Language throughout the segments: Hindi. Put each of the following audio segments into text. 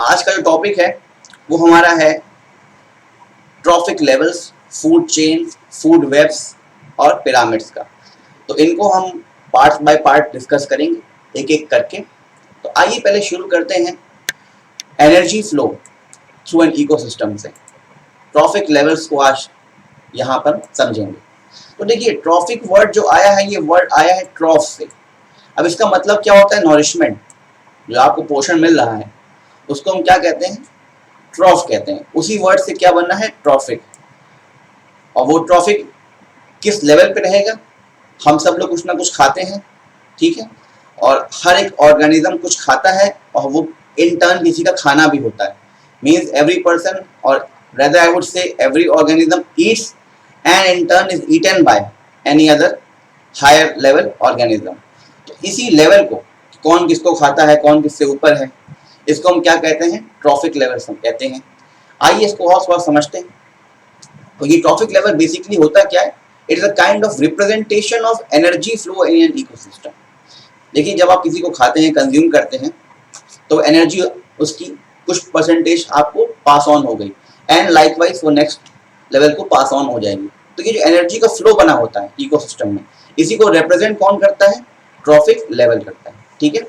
आज का जो टॉपिक है वो हमारा है trophic levels, food chain, food webs और पिरामिड्स का। तो इनको हम पार्ट बाय पार्ट डिस्कस करेंगे एक एक करके। तो आइए पहले शुरू करते हैं energy flow through an ecosystem से। ट्रॉफिक लेवल्स को आज यहाँ पर समझेंगे। तो देखिए, ट्रॉफिक वर्ड जो आया है, ये वर्ड आया है ट्रॉफ से। अब इसका मतलब क्या होता है? नॉरिशमेंट, जो आपको पोषण मिल रहा है उसको हम क्या कहते हैं? ट्रॉफ कहते हैं। उसी वर्ड से क्या बनना है? ट्रॉफिक। और वो ट्रॉफिक किस लेवल पे रहेगा? हम सब लोग कुछ ना कुछ खाते हैं, ठीक है, और हर एक ऑर्गेनिज्म कुछ खाता है और वो इन टर्न किसी का खाना भी होता है। मीन्स एवरी पर्सन, और rather I would say every organism eats and in turn is eaten by any other higher level organism। तो इसी लेवल को कौन किसको खाता है, कौन किससे ऊपर है, इसको हम क्या कहते हैं? ट्रॉफिक लेवल हम कहते हैं। आइए इसको और थोड़ा समझते हैं। तो ये ट्रॉफिक लेवल बेसिकली होता क्या है? It is a kind of representation of energy flow in an ecosystem. देखिए, जब आप किसी को खाते हैं, कंज्यूम करते हैं, तो एनर्जी उसकी कुछ परसेंटेज आपको पास ऑन हो गई एंड लाइकवाइज वो नेक्स्ट लेवल को पास ऑन हो जाएगी। तो ये जो एनर्जी का फ्लो बना होता है इकोसिस्टम में, इसी को रिप्रेजेंट कौन करता है? ट्रॉफिक लेवल करता है, ठीक है।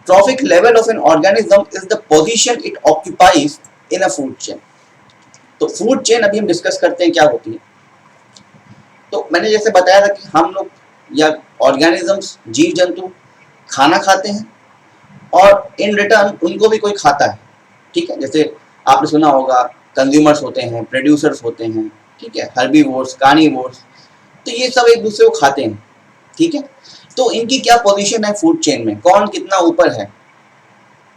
Trophic level of an organism is the position it occupies in a food chain. तो फूड चेन अभी हम डिस्कस करते हैं क्या होती है। तो मैंने जैसे बताया था कि हम लोग या ऑर्गेनिजम्स, जीव जंतु खाना खाते हैं और इन रिटर्न उनको भी कोई खाता है, ठीक है। जैसे आपने सुना होगा, कंज्यूमर्स होते हैं, प्रोड्यूसर्स होते हैं, ठीक है, हर्बीवोर्स, कार्निवोर्स। तो ये सब एक दूसरे को खाते हैं, ठीक है। तो इनकी क्या पोजीशन है फूड चेन में, कौन कितना ऊपर है,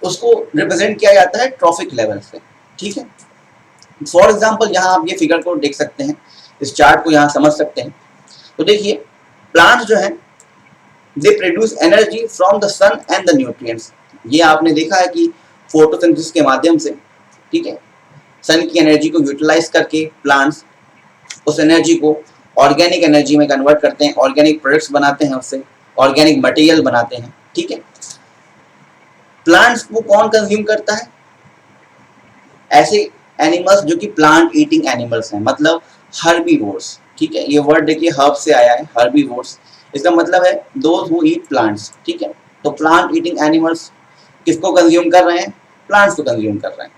उसको रिप्रेजेंट किया जाता है ट्रॉफिक लेवल से, ठीक है। फॉर एग्जाम्पल, यहाँ आप ये फिगर को देख सकते हैं, इस चार्ट को यहाँ समझ सकते हैं। तो देखिए, प्लांट्स जो हैं they produce energy from the sun and the nutrients. ये आपने देखा है कि फोटोसिंथेसिस के माध्यम से, ठीक है, सन की एनर्जी को यूटिलाइज करके प्लांट्स उस एनर्जी को ऑर्गेनिक एनर्जी में कन्वर्ट करते हैं, ऑर्गेनिक प्रोडक्ट्स बनाते हैं, उससे ऑर्गेनिक मटेरियल बनाते हैं, ठीक है। प्लांट्स को कौन कंज्यूम करता है? ऐसे एनिमल्स जो कि प्लांट ईटिंग एनिमल्स हैं, मतलब हर्बीवोर्स, ठीक है। ये वर्ड देखिए हर्ब से आया है, हर्बीवोर्स। इसका मतलब है दोज हु ईट प्लांट्स, ठीक है। तो प्लांट ईटिंग एनिमल्स किसको कंज्यूम कर रहे हैं? प्लांट्स को कंज्यूम कर रहे हैं।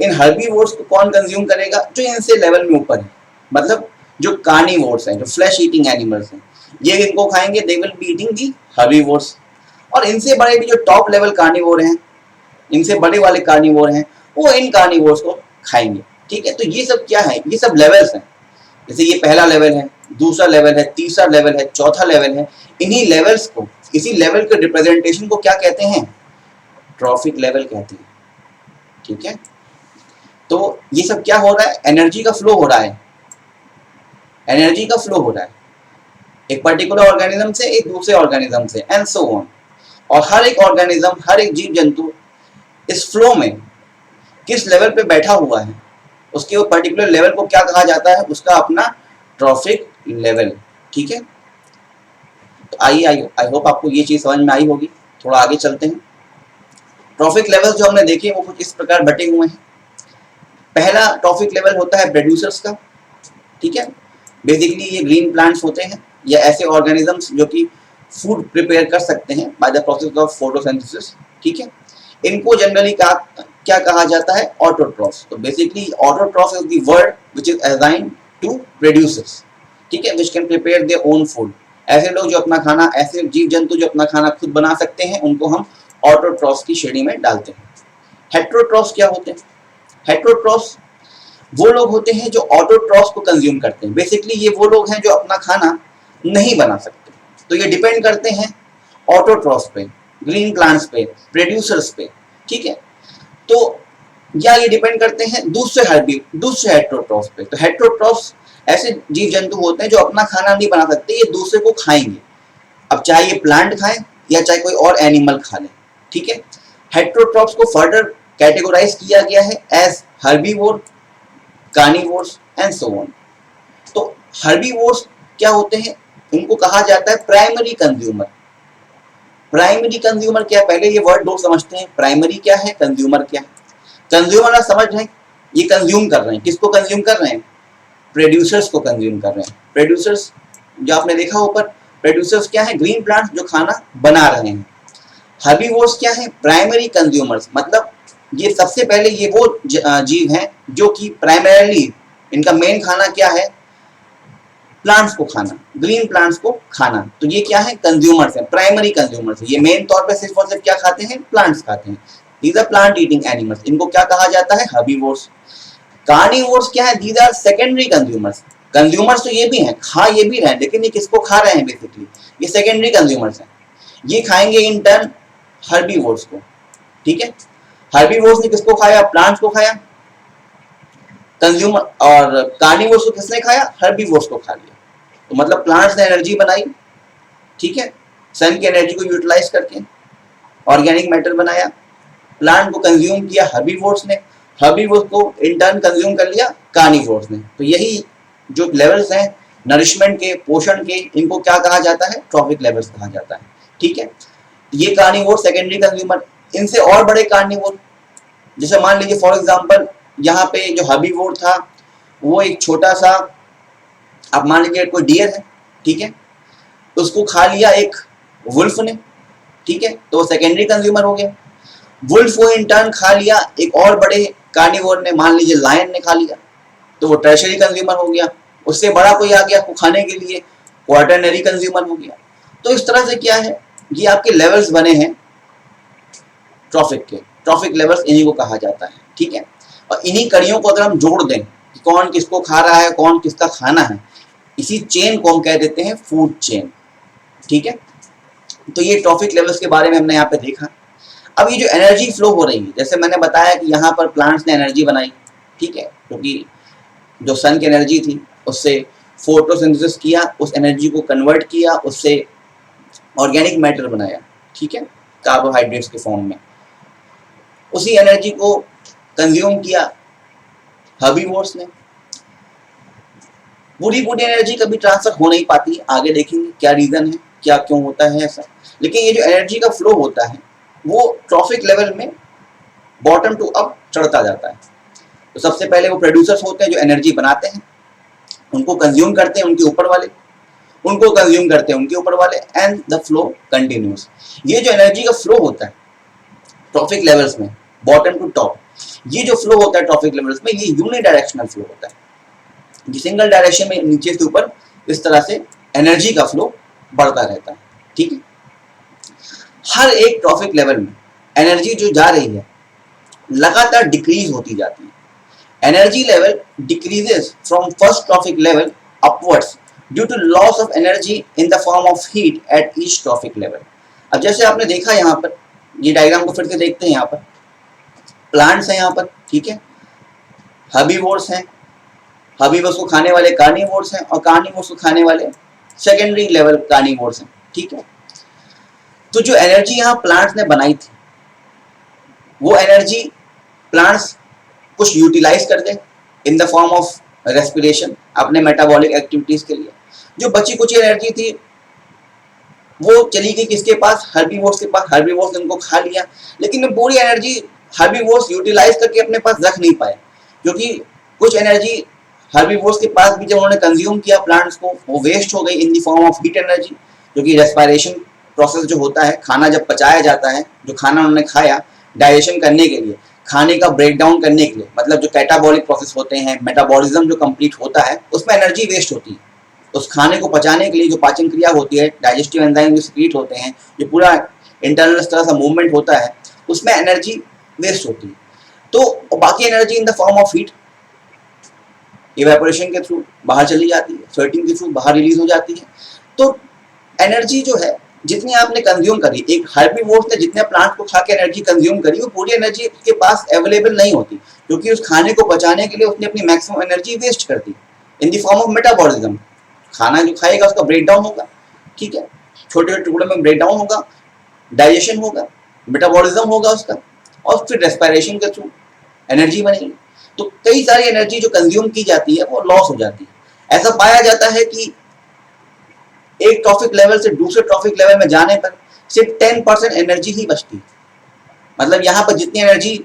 इन हर्बीवोर्स को कौन कंज्यूम करेगा? जो इनसे लेवल में ऊपर है, मतलब जो कार्निवोर्स हैं, जो फ्लैश ईटिंग एनिमल्स हैं, ये इनको खाएंगे, they will be eating the herbivores. और इनसे बड़े भी जो टॉप लेवल कार्निवोर हैं, इनसे बड़े वाले कार्निवोर हैं, वो इन कार्निवोर्स को खाएंगे, ठीक है। तो ये सब क्या है? ये सब लेवल्स हैं। जैसे ये पहला लेवल है, दूसरा लेवल है, तीसरा लेवल है, चौथा लेवल है। इन्हीं लेवल्स को, इसी लेवल के रिप्रेजेंटेशन को क्या कहते हैं? ट्रॉफिक लेवल कहते हैं, ठीक है। तो ये सब क्या हो रहा है? एनर्जी का फ्लो हो रहा है, एनर्जी का फ्लो हो रहा है एक पर्टिकुलर ऑर्गेनिज्म से एक दूसरे ऑर्गेनिज्म से, एंड सो ऑन। और हर एक ऑर्गेनिज्म, हर एक जीव जंतु इस फ्लो में किस लेवल पे बैठा हुआ है, उसके वो पर्टिकुलर लेवल को क्या कहा जाता है? उसका अपना ट्रॉफिक लेवल, ठीक है। तो आइए, आई होप आपको ये चीज समझ में आई होगी। थोड़ा आगे चलते हैं। ट्रॉफिक लेवल जो हमने देखे वो कुछ इस प्रकार बटे हुए हैं। पहला ट्रॉफिक लेवल होता है प्रोड्यूसर्स का, ठीक है। बेसिकली ये ग्रीन प्लांट्स होते हैं या ऐसे ऑर्गेनिजम्स जो कि फूड प्रिपेयर कर सकते हैं by the process of photosynthesis, ठीक है। इनको जनरली क्या कहा जाता है? ऑटोट्रॉफ्स। तो basically autotroph is the word which is assigned to producers, ठीक है, which can prepare their own food. ऐसे लोग जो अपना खाना, ऐसे जीव जंतु जो अपना खाना खुद बना सकते हैं, उनको हम ऑटोट्रॉफ्स की श्रेणी में डालते हैं। हेटेरोट्रॉफ्स क्या होते हैं? हेटेरोट्रॉफ्स वो लोग होते हैं जो ऑटोट्रॉफ्स को कंज्यूम करते हैं। बेसिकली ये वो लोग हैं जो अपना खाना नहीं बना सकते। तो ये डिपेंड करते हैं ऑटोट्रॉफ्स पे, ग्रीन प्लांट्स पे, प्रोड्यूसर्स पे, ठीक है। तो या ये डिपेंड करते हैं दूसरे हेटेरोट्रॉफ्स पे। तो हेटेरोट्रॉफ्स ऐसे जीव जंतु होते हैं जो अपना खाना नहीं बना सकते, ये दूसरे को खाएंगे। अब चाहे ये प्लांट खाएं या चाहे कोई और एनिमल खा ले, ठीक है। हेटेरोट्रॉफ्स को फर्दर कैटेगराइज किया गया है as herbivore, carnivores and so on. तो हर्बीवोर्स क्या होते हैं? इनको कहा जाता है प्राइमरी कंज्यूमर। प्राइमरी कंज्यूमर क्या है? पहले ये वर्ड लोग समझते हैं, प्राइमरी क्या है, कंज्यूमर क्या है। कंज्यूमर समझ रहे हैं, ये कंज्यूम कर रहे हैं, किसको कंज्यूम कर रहे हैं? प्रोड्यूसर्स को कंज्यूम कर रहे हैं। प्रोड्यूसर्स जो आपने देखा ऊपर, प्रोड्यूसर्स क्या है? ग्रीन प्लांट्स जो खाना बना रहे हैं। हर्बीवोर्स क्या है? प्राइमरी कंज्यूमर्स, मतलब ये सबसे पहले ये वो जीव हैं जो कि प्राइमरीली इनका मेन खाना क्या है? प्लांट्स को खाना, ग्रीन प्लांट्स को खाना। तो ये क्या है? कंज्यूमर्स हैं, प्राइमरी कंज्यूमर्स हैं। ये मेन तौर पे सिर्फ और सिर्फ क्या खाते हैं? प्लांट्स खाते हैं। These are plant eating animals, इनको क्या कहा जाता है? हर्बीवोर्स। कार्निवोर्स क्या है? These are secondary consumers. Consumers तो ये भी हैं, खा ये भी रहे हैं, लेकिन ये किसको खा रहे हैं? बेसिकली ये सेकेंडरी कंज्यूमर्स हैं। ये खाएंगे इन टर्न हर्बीवोर्स को, ठीक है। हर्बीवोर्स ने किसको खाया? प्लांट्स को खाया। कंज्यूमर और कार्निवोर्स को किसने खाया? हर्बीवोर्स को खा लिया। तो मतलब प्लांट्स ने एनर्जी बनाई, ठीक है, सन की एनर्जी को यूटिलाइज करके ऑर्गेनिक मैटर बनाया। प्लांट को कंज्यूम किया हर्बीवोर्स ने, हर्बीवोर्स को इन टर्न कंज्यूम कर लिया कार्निवोर्स ने। तो यही जो लेवल्स हैं नरिशमेंट के, पोषण के, इनको क्या कहा जाता है? ट्रॉफिक लेवल्स कहा जाता है, ठीक है। ये कार्निवोर सेकेंडरी कंज्यूमर। इनसे और बड़े कार्निवोर, जैसे मान लीजिए फॉर एग्जांपल यहाँ पे जो हर्बीवोर था वो एक छोटा सा, आप मान लीजिए कोई डियर है, ठीक है, उसको खा लिया एक वुल्फ ने, ठीक है, तो वो सेकेंडरी कंज्यूमर हो गया। वुल्फ को इन टर्न खा लिया एक और बड़े कार्निवोर ने, मान लीजिए लायन ने खा लिया, तो वो टर्शरी कंज्यूमर हो गया। उससे बड़ा कोई आ गया उसको खाने के लिए, क्वार्टरनरी कंज्यूमर हो गया। तो इस तरह से क्या है, ये आपके लेवल्स बने हैं ट्रॉफिक के। ट्रॉफिक लेवल्स इन्हीं को कहा जाता है, ठीक है। और इन्हीं कड़ियों को अगर हम जोड़ दें कि कौन किसको खा रहा है, कौन किसका खाना है, इसी चेन को हम कह देते हैं फूड चेन, ठीक है। तो ये ट्रॉफिक लेवल्स के बारे में हमने यहाँ पे देखा। अब ये जो एनर्जी फ्लो हो रही है, जैसे मैंने बताया कि यहाँ पर प्लांट्स ने एनर्जी बनाई, ठीक है, क्योंकि जो सन की एनर्जी थी उससे फोटोसिंथेसिस किया, उस एनर्जी को कन्वर्ट किया, उससे ऑर्गेनिक मैटर बनाया, ठीक है, कार्बोहाइड्रेट्स के फॉर्म में। उसी एनर्जी को कंज्यूम किया हर्बीवोर्स ने। पूरी एनर्जी कभी ट्रांसफर हो नहीं पाती, आगे देखेंगे क्या रीजन है, क्या क्यों होता है ऐसा। लेकिन ये जो एनर्जी का फ्लो होता है वो ट्रॉफिक लेवल में बॉटम टू अप चढ़ता जाता है। तो सबसे पहले वो प्रोड्यूसर्स होते हैं जो एनर्जी बनाते हैं, उनको कंज्यूम करते हैं उनके ऊपर वाले, उनको कंज्यूम करते हैं उनके ऊपर वाले, एंड द फ्लो कंटिन्यूस। ये जो एनर्जी का फ्लो होता है ट्रॉफिक लेवल्स में बॉटम टू टॉप, ये जो फ्लो होता है ट्रॉफिक लेवल्स में, ये यूनिडायरेक्शनल फ्लो होता है। ये सिंगल डायरेक्शन में नीचे से ऊपर इस तरह से एनर्जी का फ्लो बढ़ता रहता है, ठीक है। हर एक ट्रॉफिक लेवल में एनर्जी जो जा रही है लगातार डिक्रीज होती जाती है। Energy level decreases from first trophic level upwards due to loss of energy in the form of heat at each trophic level. अब जैसे आपने देखा यहाँ पर, ये डायग्राम को फिर से देखते हैं, यहाँ पर प्लांट्स हैं यहाँ पर, ठीक है, हर्बीवोर्स हैं, हर्बीवोर्स को खाने वाले कार्निवोर्स हैं, और कार्निवोर्स को खाने वाले सेकेंडरी लेवल कार्निवोर्स हैं, ठीक है। तो जो एनर्जी यहाँ प्लांट्स ने बनाई थी वो एनर्जी प्लांट्स कुछ यूटिलाइज कर दे in the form of respiration अपने मेटाबॉलिक एक्टिविटीज के लिए। जो बची कुछ एनर्जी थी वो चली गई किसके पास? हर्बीवोर्स के पास। हर्बीवोर्स ने उनको खा लिया, लेकिन वो पूरी एनर्जी हर्बीवोर्स यूटिलाइज करके अपने पास रख नहीं पाए, क्योंकि कुछ एनर्जी हर्बीवोर्स के पास भी जब उन्होंने कंज्यूम किया प्लांट्स को, वो वेस्ट हो गई इन the form of heat energy, जो कि रेस्पिरेशन प्रोसेस जो होता है, खाना जब पचाया जाता है, जो खाना उन्होंने खाया डाइजेशन करने के लिए, खाने का ब्रेक डाउन करने के लिए, मतलब जो कैटाबॉलिक प्रोसेस होते हैं, मेटाबॉलिज्म जो कंप्लीट होता है, उसमें एनर्जी वेस्ट होती है। उस खाने को पचाने के लिए जो पाचन क्रिया होती है, डाइजेस्टिव एंजाइम जो सीक्रेट होते हैं, जो पूरा इंटरनल इस तरह सा मूवमेंट होता है, उसमें एनर्जी वेस्ट होती है। तो बाकी energy in the form of heat evaporation के थ्रू बाहर चली जाती है, स्वेटिंग के थ्रू बाहर रिलीज हो जाती है। तो एनर्जी जो है जितनी आपने कंज्यूम करी, एक हर्बीवोर्स ने जितने प्लांट को खा के एनर्जी कंज्यूम करी, वो पूरी एनर्जी उसके पास अवेलेबल नहीं होती, क्योंकि उस खाने को पचाने के लिए उसने अपनी मैक्सिमम एनर्जी वेस्ट कर दी in the form of metabolism. खाना जो खाएगा उसका ब्रेक डाउन होगा, ठीक है, छोटे छोटे टुकड़े में ब्रेक डाउन होगा, डाइजेशन होगा, मेटाबॉलिज्म होगा उसका, और फिर रेस्पिरेशन के थ्रू एनर्जी बनेगी। तो कई सारी एनर्जी जो कंज्यूम की जाती है वो लॉस हो जाती है। ऐसा पाया जाता है कि एक ट्रॉफिक लेवल से दूसरे ट्रॉफिक लेवल में जाने पर सिर्फ 10% एनर्जी ही बचती है। मतलब यहाँ पर जितनी एनर्जी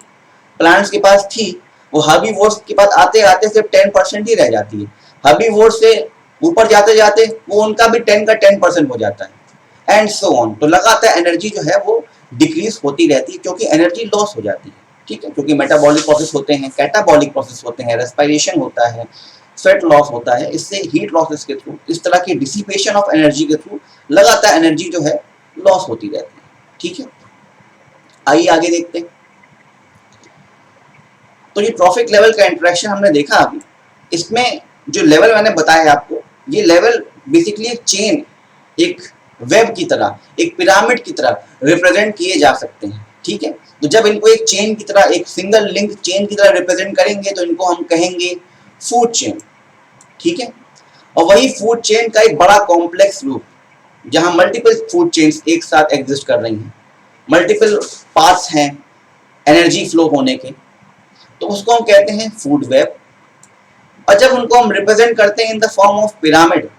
प्लांट्स के पास थी वो हर्बीवोर्स के पास आते आते सिर्फ 10% ही रह जाती है। हर्बीवोर्स से ऊपर जाते जाते वो उनका भी 10 का 10% हो जाता है एंड सो ऑन। तो लगातार एनर्जी जो है वो डिक्रीज होती रहती है क्योंकि एनर्जी लॉस हो जाती है, ठीक है, क्योंकि मेटाबॉलिक प्रोसेस होते हैं, कैटाबॉलिक प्रोसेस होते हैं, रेस्पिरेशन होता है, स्वेट लॉस होता है, इससे हीट लॉसेस के थ्रू, इस तरह की डिसिपेशन ऑफ एनर्जी के थ्रू लगातार एनर्जी जो है लॉस होती रहती है, ठीक है। आइए आगे देखते हैं। तो ये ट्रॉफिक लेवल का इंटरेक्शन हमने देखा अभी। इसमें जो लेवल मैंने बताया आपको, ये लेवल बेसिकली एक चेन, एक वेब की तरह, एक पिरामिड की तरह रिप्रेजेंट किए जा सकते हैं, ठीक है। तो जब इनको एक चेन की तरह, एक सिंगल लिंक चेन की तरह रिप्रेजेंट करेंगे तो इनको हम कहेंगे फूड चेन, ठीक है। और वही फूड चेन का एक बड़ा कॉम्प्लेक्स रूप जहां मल्टीपल फूड चेन्स एक साथ एग्जिस्ट कर रही हैं, मल्टीपल पाथ्स हैं एनर्जी फ्लो होने के, तो उसको हम कहते हैं फूड वेब। और जब उनको हम रिप्रेजेंट करते हैं इन द फॉर्म ऑफ पिरामिड,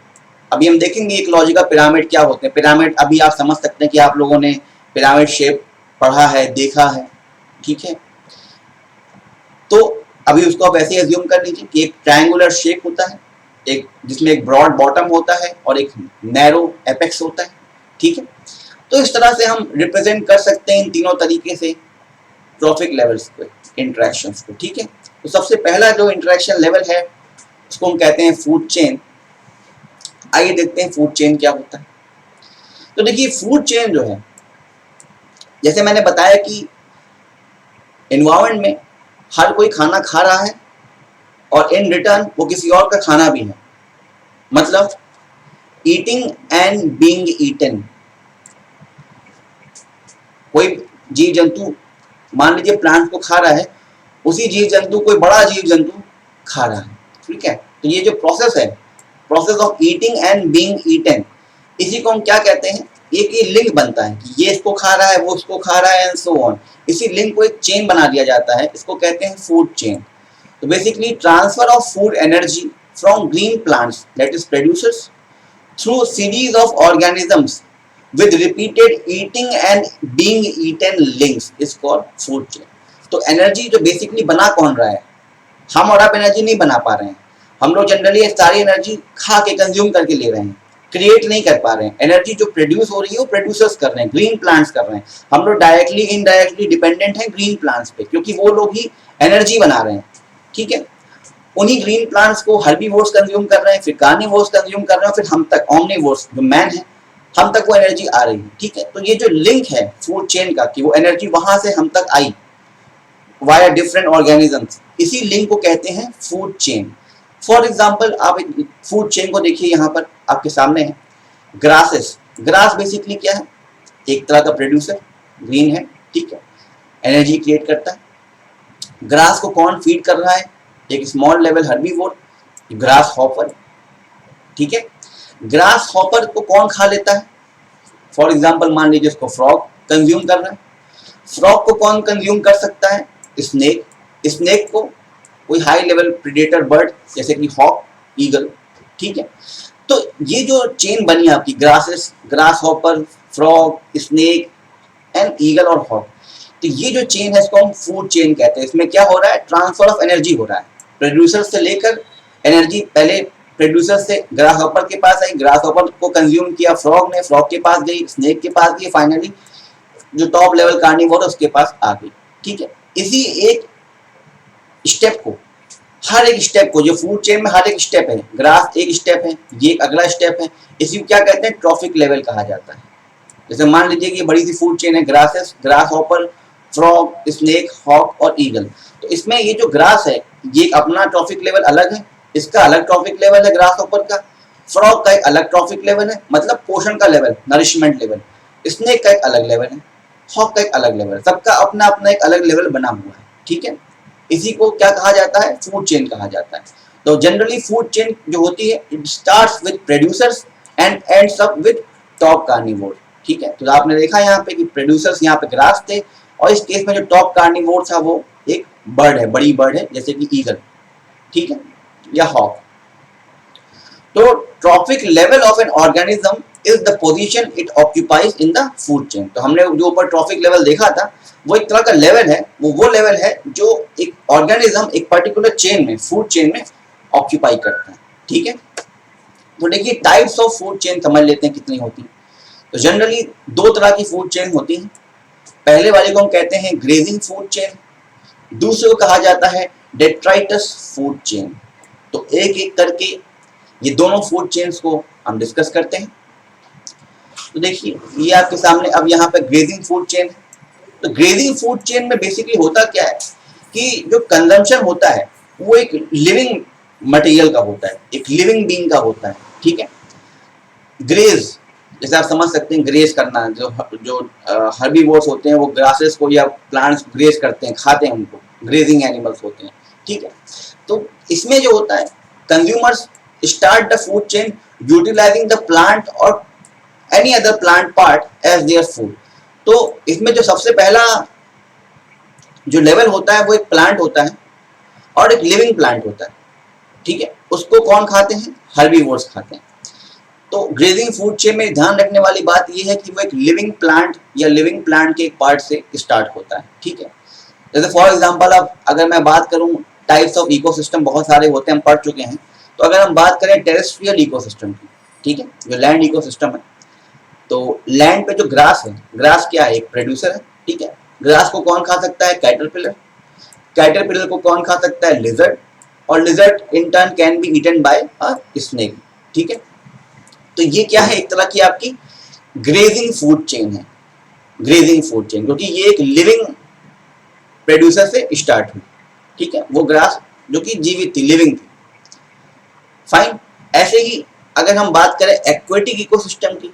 अभी हम देखेंगे इकोलॉजिकल पिरामिड क्या होते हैं। पिरामिड अभी आप समझ सकते हैं कि आप लोगों ने पिरामिड शेप पढ़ा है, देखा है, ठीक है। तो अभी उसको आप ऐसे एज्यूम कर लीजिए कि एक ट्रायंगुलर शेप होता है, एक जिसमें एक ब्रॉड बॉटम होता है और एक नैरो एपेक्स होता है, ठीक है। तो इस तरह से हम रिप्रेजेंट कर सकते हैं इन तीनों तरीके से ट्रॉफिक लेवल्स को, इंटरेक्शंस को, ठीक है। तो सबसे पहला जो इंटरेक्शन लेवल है उसको हम कहते हैं फूड चेन। आइए देखते हैं फूड चेन क्या होता है। तो देखिए फूड चेन जो है, जैसे मैंने बताया कि एनवायरनमेंट में हर कोई खाना खा रहा है और इन रिटर्न वो किसी और का खाना भी है, मतलब ईटिंग एंड बीइंग ईटन। कोई जीव जंतु मान लीजिए प्लांट को खा रहा है, उसी जीव जंतु कोई बड़ा जीव जंतु खा रहा है, ठीक है। तो ये जो प्रोसेस है, process of eating and being eaten, इसी को हम क्या कहते हैं, एक ये लिंक बनता है कि ये इसको खा रहा है, वो इसको खा रहा है एंड सो ऑन। इसी लिंक को एक चेन बना दिया जाता है, इसको कहते हैं फूड चेन। तो basically transfer of food energy from green plants that is producers through series of organisms with repeated eating and being eaten links is called food chain। तो एनर्जी जो बेसिकली बना कौन रहा है, हम और आप एनर्जी नहीं बना पा रहे हैं। हम लोग जनरली सारी एनर्जी खा के कंज्यूम करके ले रहे हैं, क्रिएट नहीं कर पा रहे हैं। एनर्जी जो प्रोड्यूस हो रही है वो प्रोड्यूसर्स कर रहे हैं, ग्रीन प्लांट्स कर रहे हैं। हम लोग डायरेक्टली इनडायरेक्टली डिपेंडेंट हैं ग्रीन प्लांट्स पे, क्योंकि वो लोग ही एनर्जी बना रहे हैं, ठीक है। उन्हीं ग्रीन प्लांट्स को हर्बीवोर्स कंज्यूम कर रहे हैं, फिर कार्निवोर्स कंज्यूम कर रहे हैं, फिर हम तक ऑमनीवोर्स जो मैन है, हम तक वो एनर्जी आ रही है, ठीक है। तो ये जो लिंक है फूड चेन का कि वो एनर्जी वहां से हम तक आई वाया डिफरेंट ऑर्गेनिजम्स, इसी लिंक को कहते हैं फूड चेन। फॉर एग्जांपल आप फूड चेन को देखिए, यहाँ पर आपके सामने है ग्रासेस। ग्रास बेसिकली क्या है, एक तरह का प्रोड्यूसर, ग्रीन है, ठीक है, एनर्जी क्रिएट करता है। ग्रास को कौन फीड कर रहा है, एक small level herbivore, grass hopper, ठीक है। ग्रास हॉपर को कौन खा लेता है, फॉर एग्जांपल मान लीजिए इसको फ्रॉग कंज्यूम कर रहा है। फ्रॉग को कौन कंज्यूम कर सकता है, स्नेक। स्नेक को कोई हाई लेवल प्रेडेटर बर्ड जैसे कि हॉक, ईगल, ठीक है। तो ये जो चेन बनी आपकी grasses, grasshopper, frog, snake and eagle और हॉक, तो ये जो चेन है इसको हम फूड चेन कहते हैं। इसमें क्या हो रहा है, ट्रांसफर ऑफ एनर्जी हो रहा है, प्रोड्यूसर से लेकर एनर्जी पहले प्रोड्यूसर से ग्रास हॉपर के पास आई, ग्रास हॉपर को कंज्यूम किया फ्रॉग ने, फ्रॉग के पास गई, स्नेक के पास गई, फाइनली जो टॉप लेवल कार्निवोर उसके पास आ गई, ठीक है। इसी एक स्टेप को, हर एक स्टेप को, जो फूड चेन में हर एक स्टेप है, ग्रास एक स्टेप है, ये एक अगला स्टेप है, इसी को क्या कहते हैं, ट्रॉफिक लेवल कहा जाता है। जैसे मान लीजिए कि ये बड़ी सी फूड चेन है, grasses, grasshopper, frog, snake, hawk और ईगल। तो इसमें ये जो ग्रास है ये अपना ट्रॉफिक लेवल अलग है, इसका अलग ट्रॉफिक लेवल है ग्रास हॉपर का, फ्रॉग का एक अलग ट्रॉफिक लेवल है, मतलब पोषण का लेवल, नरिशमेंट लेवल, स्नेक का एक अलग लेवल है, हॉक का एक अलग लेवल है, सबका अपना अपना एक अलग लेवल बना हुआ है, ठीक है। इसी को क्या कहा जाता है, फूड चेन कहा जाता है। तो जनरली फूड चेन जो होती है, it starts with producers and ends up with top carnivore, ठीक है। तो आपने देखा यहाँ पे कि प्रोड्यूसर्स यहाँ पे ग्रास थे, और इस केस में जो टॉप कार्निवोर था वो एक बर्ड है, बड़ी बर्ड है, जैसे कि ईगल, ठीक है, या हॉक। तो trophic level of an organism is the position it occupies in the food chain. तो हमने जो ऊपर ट्रॉफिक लेवल देखा था वो एक तरह का लेवल है, वो लेवल है जो एक ऑर्गेनिज्म एक पर्टिकुलर चेन में, फूड चेन में ऑक्यूपाई करता है। ठीक है, तो देखिए टाइप्स ऑफ फूड चेन समझ लेते हैं कितनी होती है। तो जनरली दो तरह की फूड चेन होती हैं। पहले वाले को हम कहते हैं ग्रेजिंग फूड चेन, दूसरे को कहा जाता है डेट्राइटस फूड चेन। तो एक एक करके ये दोनों फूड चेन्स को हम डिस्कस करते हैं। तो देखिए ये आपके सामने अब यहाँ पे ग्रेजिंग फूड चेन है। तो ग्रेजिंग फूड चेन में बेसिकली होता क्या है कि जो कंजम्पशन होता है वो एक लिविंग मटेरियल का होता है, एक लिविंग बीइंग का होता है। ठीक है, ग्रेज जैसे आप समझ सकते हैं, ग्रेज करना, जो जो हर्बीवोर्स होते हैं वो ग्रासेस को या प्लांट्स ग्रेज करते हैं, खाते हैं उनको, ग्रेजिंग एनिमल्स होते हैं। ठीक है, तो इसमें जो होता है consumers start the food chain utilising the plant और any other plant part as their food. तो इसमें जो सबसे पहला जो लेवल होता है वो एक प्लांट होता है और एक लिविंग प्लांट होता है। ठीक है, उसको कौन खाते हैं? हर्बीवोर्स खाते हैं। तो ग्रेजिंग फूड चेन में ध्यान रखने वाली बात यह है कि वो एक लिविंग प्लांट या लिविंग प्लांट के एक पार्ट से स्टार्ट होता है। ठीक है, जैसे फॉर एग्जांपल अब अगर मैं बात करूं टाइप्स ऑफ इकोसिस्टम बहुत सारे होते हैं, हम पढ़ चुके हैं। तो अगर हम बात करें टेरेस्ट्रियल इकोसिस्टम की, ठीक है, जो लैंड इकोसिस्टम है, तो लैंड पे जो ग्रास है, ग्रास क्या है? एक प्रोड्यूसर है। ठीक है, ग्रास को कौन खा सकता है? कैटरपिलर। कैटरपिलर को कौन खा सकता है? लिजर्ड। और lizard in turn can be eaten by a snake. ठीक है, तो ये क्या है? एक तरह की आपकी ग्रेजिंग फूड चेन है, ग्रेजिंग फूड चेन, क्योंकि ये एक लिविंग प्रोड्यूसर से स्टार्ट हुई। ठीक है, वो ग्रास जो कि जीवित थी, लिविंग थी। फाइन। ऐसे ही अगर हम बात करें एक्वेटिक इकोसिस्टम की,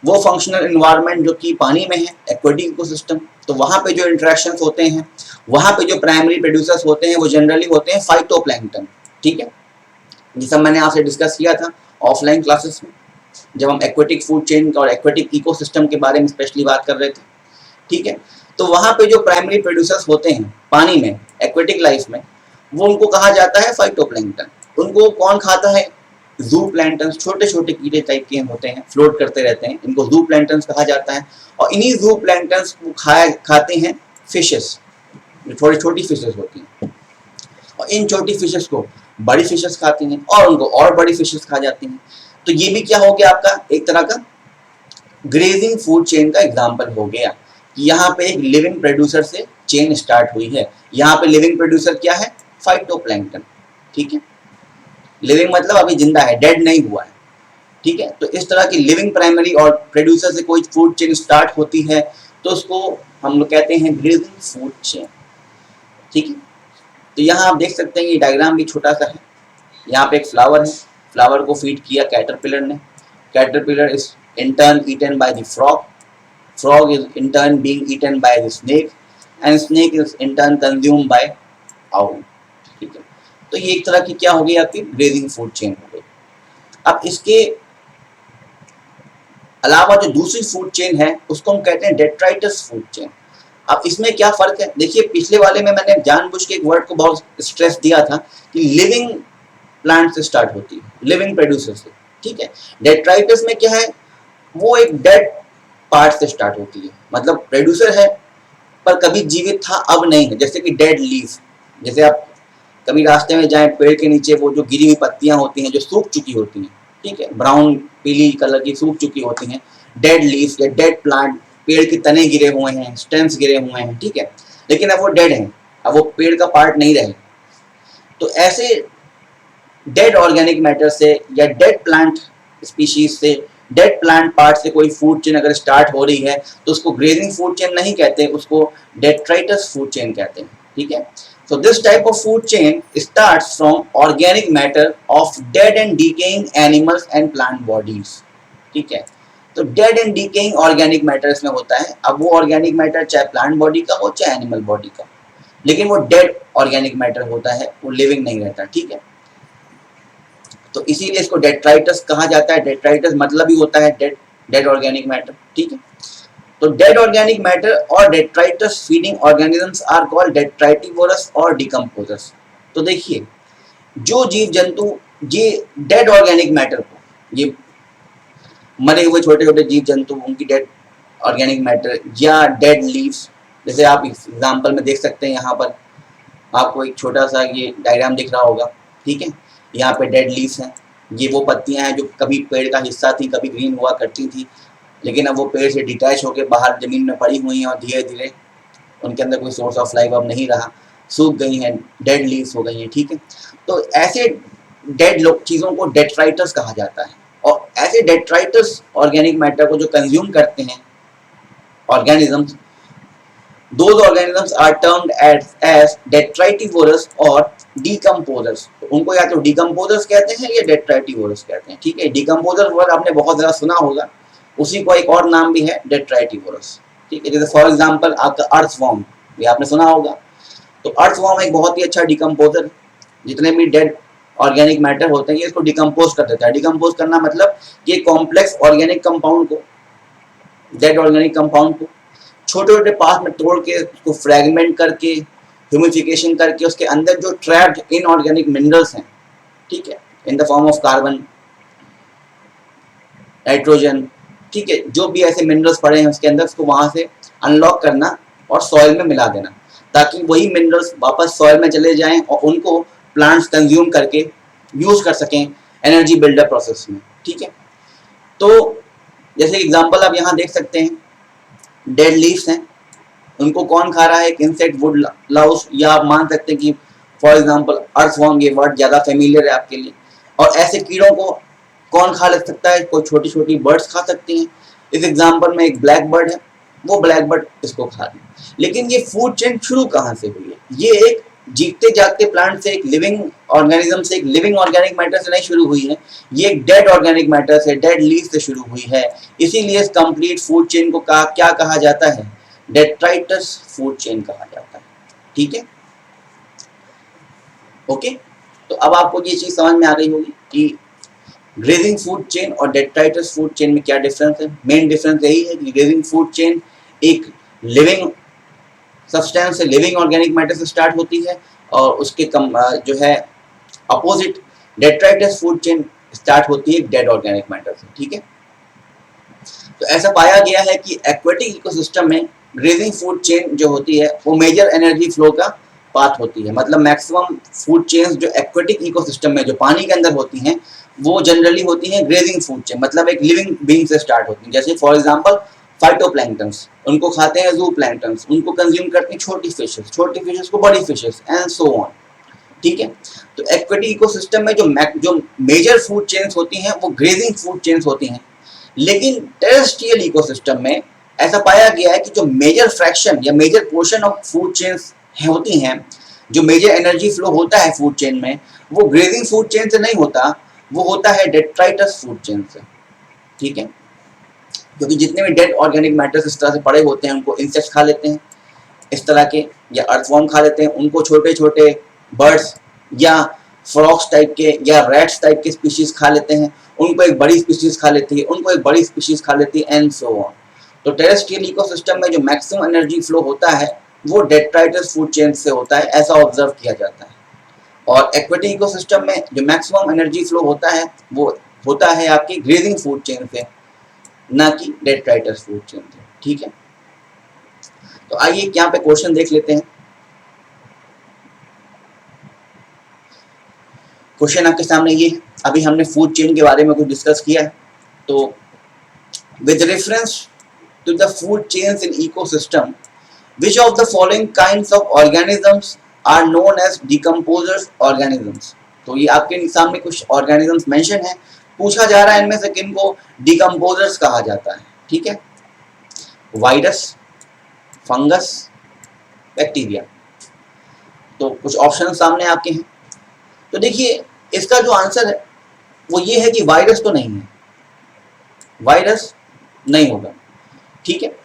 वो फंक्शनल एनवायरनमेंट जो कि पानी में है, एक्वेटिक इकोसिस्टम, तो वहां पे जो इंटरेक्शंस होते हैं, वहां पे जो प्राइमरी प्रोड्यूसर्स होते हैं वो जनरली होते हैं फाइटोप्लैंक्टन। ठीक है, ये सब मैंने आपसे डिस्कस किया था ऑफलाइन क्लासेस में, जब हम एक्वेटिक फूड चेन और एक्वेटिक इकोसिस्टम के बारे में स्पेशली बात कर रहे थे। ठीक है, तो वहां पे जो प्राइमरी प्रोड्यूसर्स होते हैं पानी में, एक्वेटिक लाइफ में, वो उनको कहा जाता है फाइटोप्लैंक्टन। उनको कौन खाता है? जू प्लैंक्टन, छोटे छोटे कीड़े टाइप के होते हैं, फ्लोट करते रहते हैं, इनको जू प्लैंक्टन कहा जाता है। और इन्हीं जू प्लैंक्टन को खाते हैं फिशेस, जो छोटी छोटी फिशेस होती हैं। और इन छोटी फिशेस को बड़ी फिशेस खाती हैं और उनको और बड़ी फिशेस खा जाती हैं। तो ये भी क्या हो गया आपका? एक तरह का ग्रेजिंग फूड चेन का एग्जाम्पल हो गया कि यहाँ पे एक लिविंग प्रोड्यूसर से चेन स्टार्ट हुई है। यहाँ पे लिविंग प्रोड्यूसर क्या है? फाइटोप्लैंक्टन। ठीक है, लिविंग मतलब अभी जिंदा है, डेड नहीं हुआ है। ठीक है, तो इस तरह की लिविंग प्राइमरी और प्रोड्यूसर से कोई फूड चेन स्टार्ट होती है तो उसको हम लोग कहते हैं ग्रेजिंग फूड चेन। ठीक है, तो यहाँ आप देख सकते हैं ये डायग्राम भी छोटा सा है। यहाँ पे एक फ्लावर है, फ्लावर को फीड किया कैटरपिलर ने, caterpillar is in turn eaten by the frog, frog is in turn being eaten by the snake and snake is in turn consumed by owl। ठीक है, तो ये एक तरह की क्या हो गई? आपकी ग्रेजिंग फूड चेन हो गई। अब इसके अलावा जो दूसरी फूड चेन है उसको हम कहते हैं डेट्राइटस फूड चेन। अब इसमें क्या फर्क है? देखिए पिछले वाले में मैंने जानबूझ के एक वर्ड को बहुत स्ट्रेस दिया था कि लिविंग प्लांट से स्टार्ट होती है, लिविंग प्रोड्यूसर से। ठीक है, डेट्राइटस में क्या है? वो एक डेड पार्ट से स्टार्ट होती है, मतलब प्रोड्यूसर है पर कभी जीवित था अब नहीं है। जैसे कि डेड लीफ, जैसे आप कभी रास्ते में जाएं, पेड़ के नीचे वो जो गिरी हुई पत्तियां होती हैं जो सूख चुकी होती हैं, ठीक है, ब्राउन पीली कलर की सूख चुकी होती हैं, डेड लीफ या डेड प्लांट, पेड़ के तने गिरे हुए हैं, स्टेम्स गिरे हुए हैं। ठीक है, लेकिन अब वो डेड हैं, अब वो पेड़ का पार्ट नहीं रहे। तो ऐसे डेड ऑर्गेनिक मैटर से या डेड प्लांट स्पीशीज से, डेड प्लांट पार्ट से कोई फूड चेन अगर स्टार्ट हो रही है तो उसको ग्रेजिंग फूड चेन नहीं कहते, उसको डेट्राइटस फूड चेन कहते हैं। ठीक है, so this type of food chain starts from organic matter of dead and decaying animals and plant bodies। ठीक है, तो dead and decaying organic matter इसमें होता है। अब वो ऑर्गेनिक मैटर चाहे प्लांट बॉडी का हो चाहे एनिमल बॉडी का, लेकिन वो डेड ऑर्गेनिक मैटर होता है, वो लिविंग नहीं रहता। ठीक है, तो इसीलिए इसको डेट्राइटस कहा जाता है। डेट्राइटस मतलब ही होता है डेड, डेड ऑर्गेनिक मैटर। ठीक है, तो डेड ऑर्गेनिक मैटर और detritus feeding organisms are called detritivores और डिकम्पोजर्स। तो देखिए जो जीव जंतु ये डेड ऑर्गेनिक मैटर को, ये मरे हुए छोटे छोटे जीव जंतु, उनकी डेड ऑर्गेनिक मैटर, या डेड लीव्स, जैसे आप एग्जाम्पल में देख सकते हैं, यहाँ पर आपको एक छोटा सा ये डायग्राम दिख रहा होगा, ठीक है। यहाँ पे डेड लीव्स हैं, ये वो पत्तियां हैं जो कभी पेड़ का हिस्सा थी, कभी ग्रीन हुआ करती थी, लेकिन अब वो पेड़ से डिटैच होकर बाहर जमीन में पड़ी हुई हैं और धीरे धीरे उनके अंदर कोई सोर्स ऑफ लाइफ अब नहीं रहा, सूख गई हैं, डेड लीव्स हो गई हैं, ठीक है। तो ऐसे डेड चीज़ों को डेट्राइटस कहा जाता है, और ऐसे डेट्राइटस ऑर्गेनिक मैटर को जो कंज्यूम करते हैं organisms, those organisms are termed as detritivorous और decomposers। तो उनको या तो decomposers कहते हैं या detritivorous कहते हैं, ठीक है। decomposer वर्ड आपने बहुत ज़्यादा सुना होगा, उसी को एक और नाम भी है detritivorous, ठीक है। जैसे फॉर एग्जांपल आपका अर्थवॉर्म, ये आपने सुना होगा। तो अर्थवॉर्म एक बहुत ही अच्छा डिकम्पोजर, जितने भी डेड ऑर्गेनिक मैटर होते हैं ये इसको डिकम्पोज कर देता है। डिकम्पोज करना मतलब कि कॉम्प्लेक्स ऑर्गेनिक कंपाउंड को, डेड ऑर्गेनिक कंपाउंड को छोटे छोटे पार्ट में तोड़ के उसको फ्रैगमेंट करके ह्यूमिफिकेशन करके उसके अंदर जो ट्रैप्ड इनऑर्गेनिक मिनरल्स हैं, ठीक है, इन the form of carbon, nitrogen, ठीक है, जो भी ऐसे मिनरल्स पड़े हैं उसके अंदर, उसको वहां से अनलॉक करना और सॉइल में मिला देना, ताकि वही मिनरल्स वापस सॉइल में चले जाएं और उनको प्लांट्स कंज्यूम करके यूज कर सकें एनर्जी बिल्डअप प्रोसेस में, ठीक है। तो जैसे एग्जांपल आप यहाँ देख सकते हैं, डेड लीव्स हैं, उनको कौन खा रहा है? एक इंसेक्ट, वुड लाउस, या आप मान सकते हैं कि फॉर एग्जांपल अर्थवॉर्म, ये वर्ड ज़्यादा फेमिलियर है आपके लिए। और ऐसे कीड़ों को कौन खा ले सकता है? कोई छोटी छोटी बर्ड्स खा सकती हैं। इस एग्जांपल में एक ब्लैक बर्ड है, वो ब्लैक बर्ड इसको खा रही है। लेकिन ये फूड चेन शुरू कहाँ से हुई है? ये एक जीते जागते प्लांट से, एक लिविंग ऑर्गेनिज्म से, एक लिविंग ऑर्गेनिक मैटर से नहीं शुरू हुई है, ये एक डेड ऑर्गेनिक मैटर से, डेड लीफ से शुरू हुई है। इसीलिए इस कंप्लीट फूड चेन को क्या कहा जाता है? डेट्राइटस फूड चेन कहा जाता है, ठीक है। ओके, तो अब आपको ये चीज समझ में आ गई होगी कि ग्रेजिंग फूड चेन और डेट्राइटस फूड चेन में क्या डिफरेंस है। मेन डिफरेंस यही है कि ग्रेजिंग फूड चेन एक लिविंग सब्सटेंस से, लिविंग ऑर्गेनिक मैटर से स्टार्ट होती है, और उसके जो है opposite detritus food chain start होती है डेड ऑर्गेनिक मैटर से, ठीक है। तो ऐसा पाया गया है कि एक्वेटिक इकोसिस्टम में ग्रेजिंग फूड चेन जो होती है वो मेजर एनर्जी फ्लो का पाथ होती है। मतलब मैक्सिमम फूड चेन्स जो एक्वेटिक इकोसिस्टम में, जो पानी के अंदर होती हैं, वो जनरली होती हैं ग्रेजिंग फूड चेन, मतलब एक लिविंग बीइंग से स्टार्ट होती हैं। जैसे फॉर एग्जांपल फाइटोप्लैंक्टन्स, उनको खाते हैं ज़ूप्लैंक्टन्स, उनको कंज्यूम करती हैं छोटी फिशेस को बड़ी फिशेस, एंड सो ऑन, ठीक है। तो एक्वेटिक इकोसिस्टम में जो मेजर फूड चेन्स होती हैं वो ग्रेजिंग फूड चेन्स होती हैं। लेकिन टेरेस्ट्रियल इकोसिस्टम में ऐसा पाया गया है कि जो मेजर फ्रैक्शन या major portion of food chains होती हैं, जो मेजर एनर्जी फ्लो होता है फूड चेन में, वो ग्रेजिंग फूड चेन से नहीं होता, वो होता है डेट्राइटस फूड चेन से, ठीक है। क्योंकि जितने भी डेड ऑर्गेनिक मैटर्स इस तरह से पड़े होते हैं उनको इंसेक्ट्स खा लेते हैं इस तरह के, या अर्थवॉर्म खा लेते हैं, उनको छोटे छोटे बर्ड्स या फ्रॉक्स टाइप के या रैट्स टाइप के स्पीशीज खा लेते हैं, उनको एक बड़ी स्पीशीज खा लेती है, उनको एक बड़ी स्पीशीज खा लेती है, एंड सो ऑन। तो टेरेस्ट्रियल इकोसिस्टम में जो मैक्सिमम एनर्जी फ्लो होता है वो डेट्राइटस फूड चेन से होता है, ऐसा ऑब्जर्व किया जाता है। और एक्वेटिक इकोसिस्टम में जो मैक्सिमम एनर्जी फ्लो होता है वो होता है आपकी ग्रेजिंग फूड चेन से, ना कि डेट्राइटस फूड चेन से, ठीक है। तो आइए यहाँ पे क्वेश्चन देख लेते हैं। क्वेश्चन आपके सामने ये है, अभी हमने फूड चेन के बारे में कुछ डिस्कस किया है। तो with reference to the food chains in ecosystem, which of the following kinds of organisms are known as decomposers organisms? तो ये आपके सामने कुछ organisms मेंशन है, पूछा जा रहा है इनमें से किन को decomposers कहा जाता है, ठीक है। Virus, fungus, bacteria. तो कुछ ऑप्शन सामने आपके हैं। तो देखिए इसका जो आंसर है वो ये है कि वायरस तो नहीं है, वायरस नहीं होगा, ठीक है।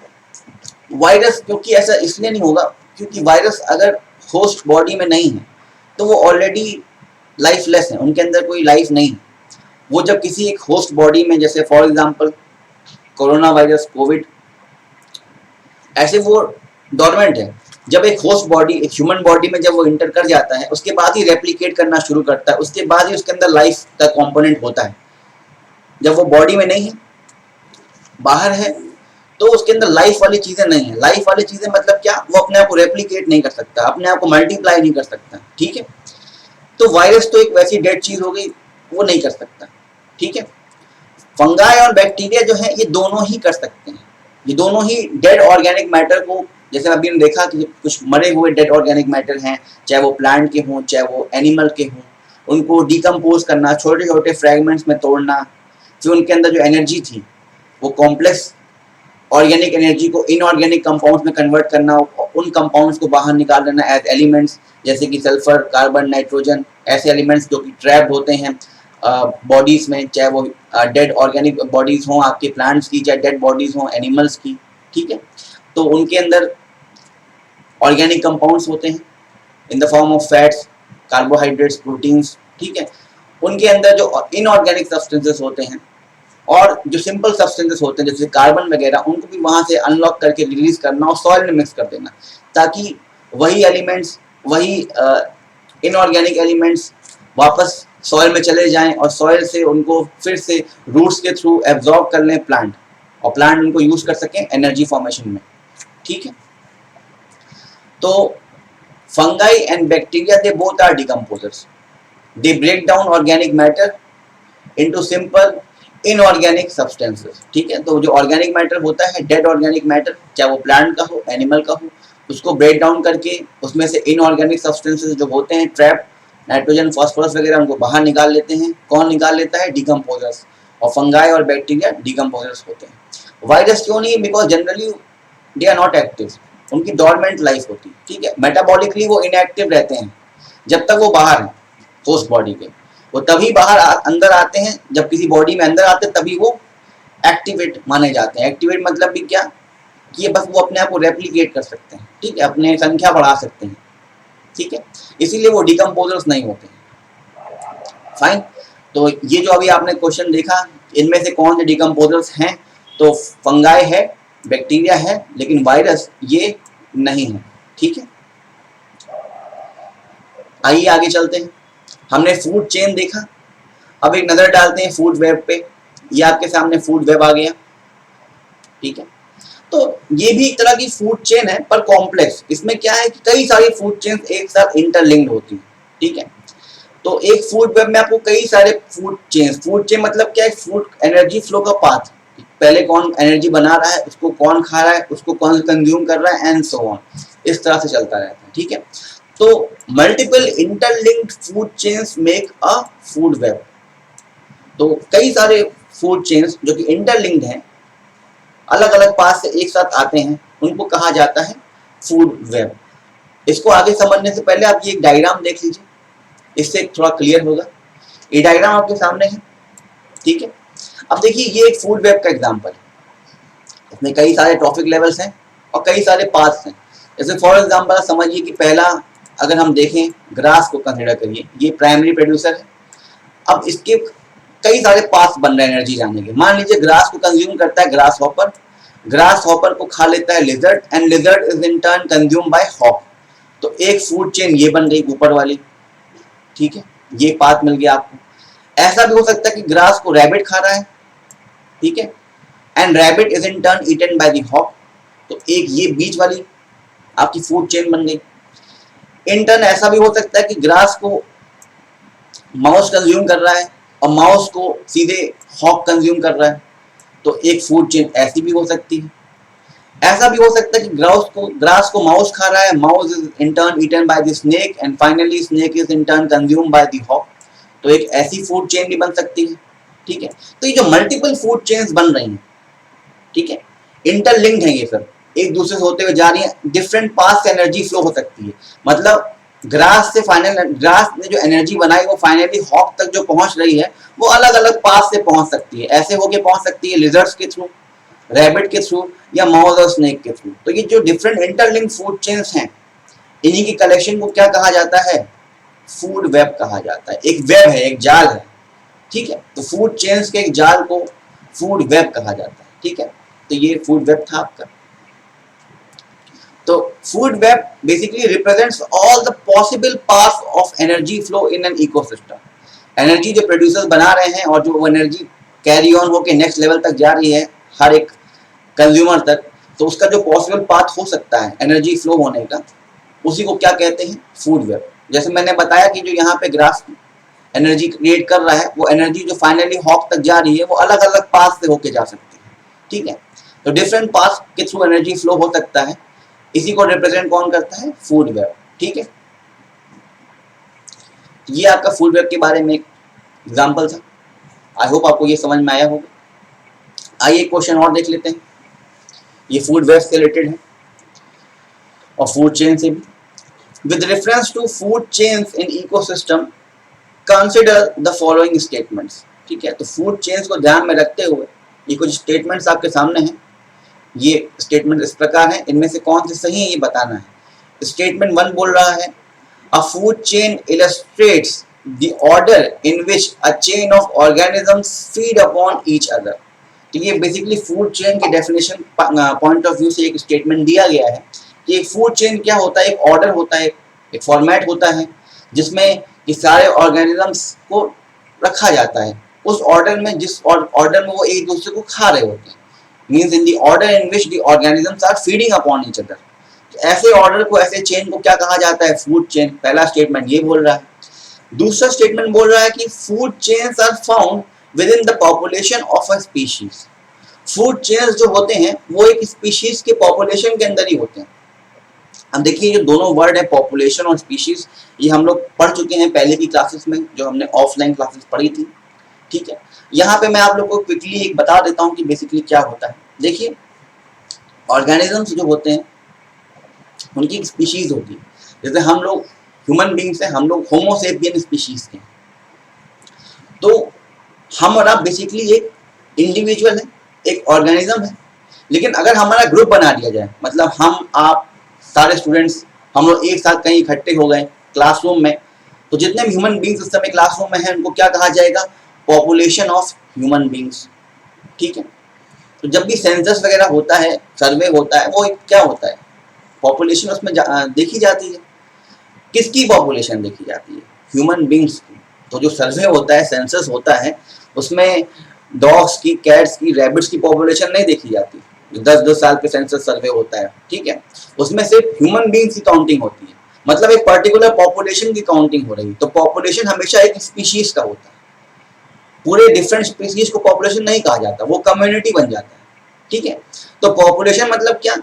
वायरस क्योंकि ऐसा इसलिए नहीं होगा क्योंकि वायरस अगर होस्ट बॉडी में नहीं है तो वो ऑलरेडी लाइफलेस है, उनके अंदर कोई लाइफ नहीं है। वो जब किसी एक होस्ट बॉडी में, जैसे for example corona virus, Covid, ऐसे वो डोरमेंट है। जब एक होस्ट बॉडी, एक ह्यूमन बॉडी में जब वो इंटर कर जाता है उसके बाद ही रेप्लिकेट करना शुरू करता है, उसके बाद ही उसके अंदर लाइफ का कंपोनेंट होता है। जब वो बॉडी में नहीं है बाहर है तो उसके अंदर लाइफ वाली चीजें नहीं है। लाइफ वाली चीजें मतलब क्या, वो अपने आप को रेप्लिकेट नहीं कर सकता, अपने आप को मल्टीप्लाई नहीं कर सकता, ठीक है। तो वायरस तो एक वैसी डेड चीज हो गई, वो नहीं कर सकता, ठीक है। फंगाई और बैक्टीरिया जो है ये दोनों ही कर सकते हैं, ये दोनों ही डेड ऑर्गेनिक मैटर को, जैसे अभी हमने देखा कि कुछ मरे हुए डेड ऑर्गेनिक मैटर हैं, चाहे वो प्लांट के हों चाहे वो एनिमल के हों, उनको डिकम्पोज करना, छोटे छोटे फ्रेगमेंट्स में तोड़ना, फिर उनके अंदर जो एनर्जी थी वो कॉम्प्लेक्स ऑर्गेनिक एनर्जी को इनऑर्गेनिक कंपाउंड्स में कन्वर्ट करना, उन कंपाउंड्स को बाहर निकाल देना एज एलिमेंट्स, जैसे कि सल्फर, कार्बन, नाइट्रोजन, ऐसे एलिमेंट्स जो कि ट्रैप्ड होते हैं बॉडीज में, चाहे वो डेड ऑर्गेनिक बॉडीज हों आपके प्लांट्स की, चाहे डेड बॉडीज हों एनिमल्स की, ठीक है। तो उनके अंदर ऑर्गेनिक कंपाउंड्स होते हैं इन the form of fats, carbohydrates, proteins, ठीक है। उनके अंदर जो इनऑर्गेनिक सब्सटेंसेस होते हैं और जो सिंपल सब्सटेंसेस होते हैं जैसे कार्बन वगैरह, उनको भी वहां से अनलॉक करके रिलीज करना और सॉइल में मिक्स कर देना, ताकि वही एलिमेंट्स, वही इनऑर्गेनिक एलिमेंट्स वापस सॉइल में चले जाएं और सॉइल से उनको फिर से रूट्स के थ्रू एब्जॉर्ब कर लें प्लांट, और प्लांट उनको यूज कर सकें एनर्जी फॉर्मेशन में, ठीक है। तो fungi and bacteria they both are decomposers, they break down organic matter into simple inorganic substances, ठीक है। तो जो ऑर्गेनिक मैटर होता है, डेड ऑर्गेनिक मैटर, चाहे वो प्लांट का हो एनिमल का हो, उसको ब्रेक डाउन करके उसमें से इनऑर्गेनिक सब्सटेंसेस जो होते हैं ट्रैप, नाइट्रोजन, फास्फोरस वगैरह, उनको बाहर निकाल लेते हैं। कौन निकाल लेता है? डिकम्पोजर्स। और फंगाई और बैक्टीरिया डिकम्पोजर्स होते हैं। वायरस क्यों नहीं? Because generally they are not active, उनकी डोरमेंट लाइफ होती है, ठीक है। मेटाबॉलिकली वो इनएक्टिव रहते हैं जब तक वो बाहर हैं होस्ट बॉडी के, वो तभी बाहर अंदर आते हैं, जब किसी बॉडी में अंदर आते हैं तभी वो एक्टिवेट माने जाते हैं। एक्टिवेट मतलब भी क्या कि ये बस वो अपने आप को रेप्लिकेट कर सकते हैं, ठीक है, अपने संख्या बढ़ा सकते हैं, ठीक है, इसीलिए वो डिकम्पोजर्स नहीं होते हैं। फाइन। तो ये जो अभी आपने क्वेश्चन देखा, इनमें से कौन से डिकम्पोजर्स हैं? तो फंगाई है, बैक्टीरिया है, लेकिन वायरस ये नहीं है, ठीक है। आइए आगे चलते हैं। हमने फूड चेन देखा, अब एक नजर डालते हैं फूड वेब पे। ये आपके सामने फूड वेब आ गया, ठीक है। तो ये भी एक तरह की फूड चेन है पर कॉम्प्लेक्स। इसमें क्या है कि कई सारी फूड चेन एक साथ इंटरलिंक्ड होती है, ठीक है। तो एक फूड वेब में आपको कई सारे फूड चेन मतलब क्या है? फूड एनर्जी फ्लो का पाथ, पहले कौन एनर्जी बना रहा है, उसको कौन खा रहा है, उसको कौन कंज्यूम कर रहा है, एंड सो ऑन, इस तरह से चलता रहता है, ठीक है। तो multiple interlinked food chains make a food web. तो कई सारे फूड चेन्स जो कि इंटरलिंक्ड हैं, अलग अलग पास से एक साथ आते हैं, उनको कहा जाता है फूड वेब। इसको आगे समझने से पहले आप ये एक डायग्राम देख लीजिए, इससे थोड़ा क्लियर होगा। ये डायग्राम आपके सामने है, ठीक है। अब देखिए ये एक फूड वेब का एग्जांपल है, इसमें कई सारे ट्रॉफिक लेवल्स हैं और कई सारे पाथ्स हैं। जैसे फॉर एग्जांपल समझिए कि पहला अगर हम देखें, ग्रास को कंसीडर करिए, ये प्राइमरी प्रोड्यूसर है। अब इसके कई सारे पाथ्स बन रहे हैं एनर्जी जाने के। मान लीजिए ग्रास को कंज्यूम करता है ग्रास हॉपर को खा लेता है lizard, and lizard is in turn consume bye hop. तो एक फूड चेन ये बन गई ऊपर वाली, ठीक है, ये पाथ मिल गया आपको। ऐसा भी हो सकता है कि ग्रास को रैबिट खा रहा है, ठीक है, and rabbit is in turn eaten by the hawk. तो एक ये बीच वाली आपकी फूड चेन बन गई। इन टर्न ऐसा भी हो सकता है कि ग्रास को माउस कंज्यूम कर रहा है और माउस को सीधे हॉक कंज्यूम कर रहा है, तो एक फूड चेन ऐसी भी हो सकती है। ऐसा भी हो सकता है कि ग्रास को माउस खा रहा है, mouse is in turn eaten by the snake, and finally snake is in turn consume by the hawk. तो एक ऐसी फूड चेन भी बन सकती है, ठीक है। तो ये जो मल्टीपल फूड चेन्स बन रही हैं, ठीक है, इंटरलिंक्ड है, ये सब एक दूसरे से होते हुए जा रही है। डिफरेंट पाथ से एनर्जी फ्लो हो सकती है, मतलब ग्रास ने जो एनर्जी बनाई वो फाइनली हॉक तक जो पहुंच रही है वो अलग अलग पाथ से पहुंच सकती है। ऐसे होके पहुंच सकती है लिजर्ड्स के थ्रू, रैबिट के थ्रू, या माउस और स्नेक के थ्रू। तो ये जो डिफरेंट इंटरलिंक्ड फूड चेन्स हैं, इन्हीं की कलेक्शन को क्या कहा जाता है? फूड वेब कहा जाता है। एक वेब है, एक जाल है, ठीक है। तो फूड चेन्स के एक जाल को फूड वेब कहा जाता है, ठीक है। तो ये फूड वेब था आपका। तो food web basically represents all the possible paths of energy flow in an ecosystem. Energy जो प्रोड्यूसर्स बना रहे हैं और जो वो एनर्जी कैरी ऑन होकर नेक्स्ट लेवल तक जा रही है, हर एक कंज्यूमर तक, तो उसका जो पॉसिबल पाथ हो सकता है एनर्जी फ्लो होने का, उसी को क्या कहते हैं, फूड वेब। जैसे मैंने बताया कि जो यहाँ पे ग्रास एनर्जी क्रिएट कर रहा है, वो एनर्जी जो फाइनली हॉक तक जा रही है वो अलग अलग पाथ से होके जा सकती है, ठीक है। तो डिफरेंट पाथ के थ्रू एनर्जी फ्लो हो सकता है, इसी को रिप्रेजेंट कौन करता है, फूड वेब, ठीक है। ये आपका फूड वेब के बारे में एक एग्जाम्पल था। आई होप आपको ये समझ में आया होगा। आइए क्वेश्चन और देख लेते हैं, ये फूड वेब से रिलेटेड है और फूड चेन से भी। With reference to food chains in ecosystem consider the following statements, ठीक है। तो फूड चेन्स को ध्यान में रखते हुए ये कुछ स्टेटमेंट्स आपके सामने हैं। ये स्टेटमेंट इस प्रकार है, इनमें से कौन से सही है ये बताना है। स्टेटमेंट 1 बोल रहा है, अ food chain illustrates the order in which a chain of organisms feed upon each other. तो ये बेसिकली फूड चेन की डेफिनेशन पॉइंट ऑफ व्यू से एक स्टेटमेंट दिया गया है कि एक फूड चेन क्या होता है, एक ऑर्डर होता है, एक फॉर्मेट होता है जिसमें कि सारे ऑर्गेनिजम्स को रखा जाता है उस ऑर्डर में, जिस ऑर्डर में वो एक दूसरे को खा रहे होते हैं, means in the order in which the organisms are feeding upon each other. ऐसे ऑर्डर को, ऐसे चेन को क्या कहा जाता है, फूड चेन। पहला स्टेटमेंट ये बोल रहा है। दूसरा स्टेटमेंट बोल रहा है कि food chains are found within the population of a species. Food chains जो होते हैं वो एक स्पीशीज के पॉपुलेशन के अंदर ही होते हैं। अब देखिए ये दोनों वर्ड है, पॉपुलेशन और स्पीशीज, ये हम लोग पढ़ चुके हैं पहले की क्लासेस में, जो हमने ऑफलाइन क्लासेस पढ़ी थी, ठीक है। यहाँ पे मैं आप लोग को क्विकली एक बता देता हूँ कि बेसिकली क्या होता है। देखिए ऑर्गेनिजम्स जो होते हैं उनकी एक स्पीशीज होती है। जैसे हम लोग ह्यूमन बींग्स हैं, हम लोग होमोसेपियन स्पीशीज के, तो हमारा बेसिकली एक इंडिविजुअल है, एक ऑर्गेनिज्म है। लेकिन अगर हमारा ग्रुप बना दिया जाए, मतलब हम आप सारे स्टूडेंट्स हम लोग एक साथ कहीं इकट्ठे हो गए क्लासरूम में, तो जितने भी ह्यूमन बींग्स इस समय क्लासरूम में हैं उनको क्या कहा जाएगा, पॉपुलेशन ऑफ ह्यूमन बींग्स, ठीक है। तो जब भी सेंसस वगैरह होता है, सर्वे होता है, वो क्या होता है, पॉपुलेशन उसमें देखी जाती है। किसकी पॉपुलेशन देखी जाती है, ह्यूमन बींग्स की। तो जो सर्वे होता है, सेंसस होता है, उसमें डॉग्स की, कैट्स की, रैबिट्स की पॉपुलेशन नहीं देखी जाती। जो 10-10 साल पे सेंसस सर्वे होता है, ठीक है, उसमें सिर्फ ह्यूमन बींग्स की काउंटिंग होती है, मतलब एक पर्टिकुलर पॉपुलेशन की काउंटिंग हो रही है। तो पॉपुलेशन हमेशा एक स्पीशीज का होता है, पूरे डिफरेंट स्पीशीज को पॉपुलेशन नहीं कहा जाता, वो कम्युनिटी बन जाता है, ठीक है। तो पॉपुलेशन मतलब क्या,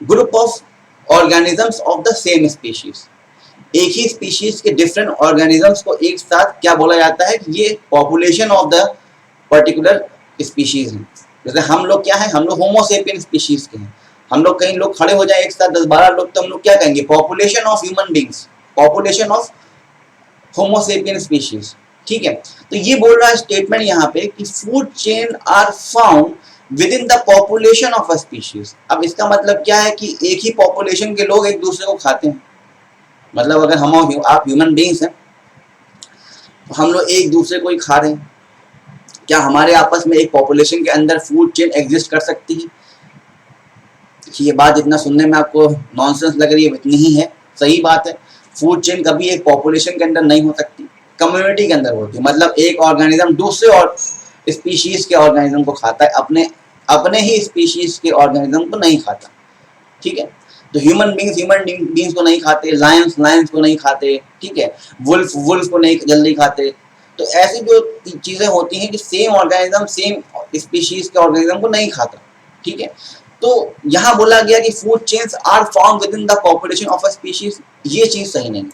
group of organisms of the same species. एक ही स्पीशीज के डिफरेंट ऑर्गेनिजम्स को एक साथ क्या बोला जाता है, ये population of the particular species है। जैसे हम लोग क्या है, हम लोग होमोसेपियन स्पीशीज के हैं। हम लोग कहीं लोग खड़े हो जाए एक साथ 10-12 लोग, तो हम लोग क्या कहेंगे, population of human beings, population of Homo sapien species, ठीक है। तो ये बोल रहा है स्टेटमेंट यहाँ पे कि food chain are found within the population of a species. अब इसका मतलब क्या है कि एक ही पॉपुलेशन के लोग एक दूसरे को खाते हैं। मतलब अगर हम आप ह्यूमन बींग्स हैं, तो हम लोग एक दूसरे को ही खा रहे हैं, क्या हमारे आपस में एक पॉपुलेशन के अंदर फूड चेन एग्जिस्ट कर सकती है? ये बात जितना सुनने में आपको नॉनसेंस लग रही है इतनी ही है, सही बात है। फूड चेन कभी एक पॉपुलेशन के अंदर नहीं हो सकती, कम्युनिटी के अंदर होती है। मतलब एक ऑर्गेनिज्म दूसरे और स्पीशीज के ऑर्गेनिज्म को खाता है, अपने ही स्पीशीज के ऑर्गेनिज्म को नहीं खाता, ठीक है। तो ह्यूमन बींग्स को नहीं खाते, लायंस को नहीं खाते, ठीक है, वुल्फ को नहीं जल्दी खाते। तो ऐसी जो चीजें होती हैं कि सेम ऑर्गेनिज्म सेम स्पीशीज के ऑर्गेनिज्म को नहीं खाता, ठीक है। तो यहाँ बोला गया कि food chains are found within the population of a species, ये चीज सही नहीं है।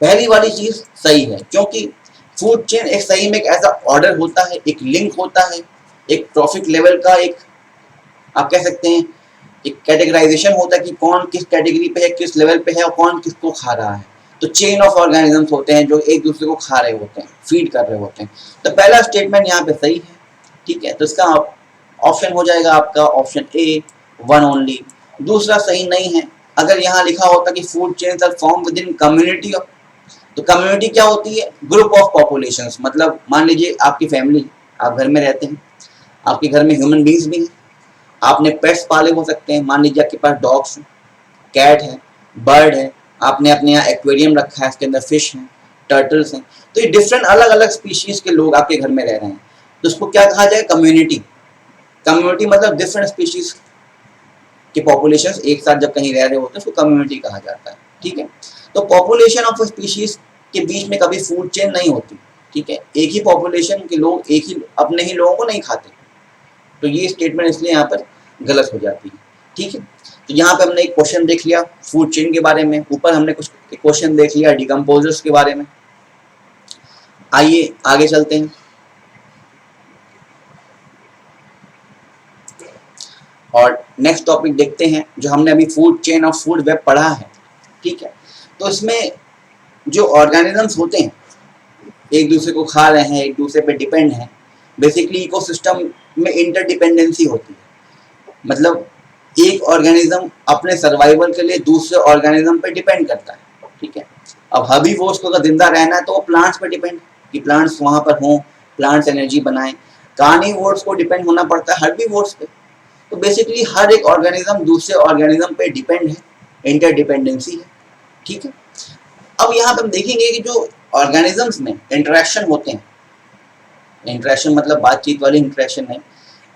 पहली वाली चीज सही है, क्योंकि फूड चेन एक सही में एक ऐसा ऑर्डर होता है, एक लिंक होता है, एक ट्रॉफिक लेवल का एक, आप कह सकते हैं एक कैटेगराइजेशन होता है कि कौन किस कैटेगरी पे है, किस लेवल पे है और कौन किसको खा रहा है। तो चेन ऑफ ऑर्गेनिजम्स होते हैं जो एक दूसरे को खा रहे होते हैं, फीड कर रहे होते हैं। तो पहला स्टेटमेंट यहाँ पे सही है, ठीक है। तो इसका ऑप्शन हो जाएगा आपका ऑप्शन ए, वन ओनली। दूसरा सही नहीं है। अगर यहाँ लिखा होता कि food chains are form within community, तो कम्युनिटी क्या होती है, ग्रुप ऑफ पॉपुलेशंस। मतलब मान लीजिए आपकी फैमिली, आप घर में रहते हैं, आपके घर में ह्यूमन बींग्स भी हैं, आपने पेट्स पाले हो सकते हैं, मान लीजिए आपके पास डॉग्स हैं, कैट है, बर्ड है, आपने अपने यहाँ एक्वेरियम रखा है, इसके अंदर फिश हैं, टर्टल्स हैं। तो ये डिफरेंट अलग अलग स्पीशीज के लोग आपके घर में रह रहे हैं, तो इसको क्या कहा जाए, कम्युनिटी। कम्युनिटी मतलब डिफरेंट स्पीशीज के पॉपुलेशन एक साथ जब कहीं रह रहे होते हैं उसको कम्युनिटी कहा जाता है, ठीक है। तो पॉपुलेशन ऑफ स्पीशीज के बीच में कभी फूड चेन नहीं होती, ठीक है। एक ही पॉपुलेशन के लोग एक ही अपने ही लोगों को नहीं खाते, तो ये स्टेटमेंट इसलिए यहाँ पर गलत हो जाती है, ठीक है। तो यहाँ पे हमने एक क्वेश्चन देख लिया फूड चेन के बारे में, ऊपर हमने कुछ क्वेश्चन देख लिया डिकम्पोजर्स के बारे में। आइए आगे चलते हैं और नेक्स्ट टॉपिक देखते हैं जो हमने अभी फूड चेन और फूड वेब पढ़ा है, ठीक है। तो इसमें जो ऑर्गेनिजम्स होते हैं एक दूसरे को खा रहे हैं, एक दूसरे पे डिपेंड हैं, बेसिकली इकोसिस्टम में इंटरडिपेंडेंसी होती है। मतलब एक ऑर्गेनिज्म अपने सर्वाइवल के लिए दूसरे ऑर्गेनिज्म पे डिपेंड करता है, ठीक है। अब हर्बीवोर्स को अगर जिंदा रहना है तो वो प्लांट्स पे डिपेंड कि प्लांट्स वहाँ पर हों, प्लांट्स एनर्जी बनाएं। कार्निवोर्स को डिपेंड होना पड़ता है हर्बीवोर्स पे। तो बेसिकली हर एक ऑर्गेनिज्म दूसरे ऑर्गेनिज्म पे डिपेंड है, इंटरडिपेंडेंसी है, ठीक है। अब यहाँ पे हम देखेंगे कि जो ऑर्गेनिजम्स में इंटरेक्शन होते हैं, इंटरेक्शन मतलब बातचीत वाली इंटरेक्शन नहीं,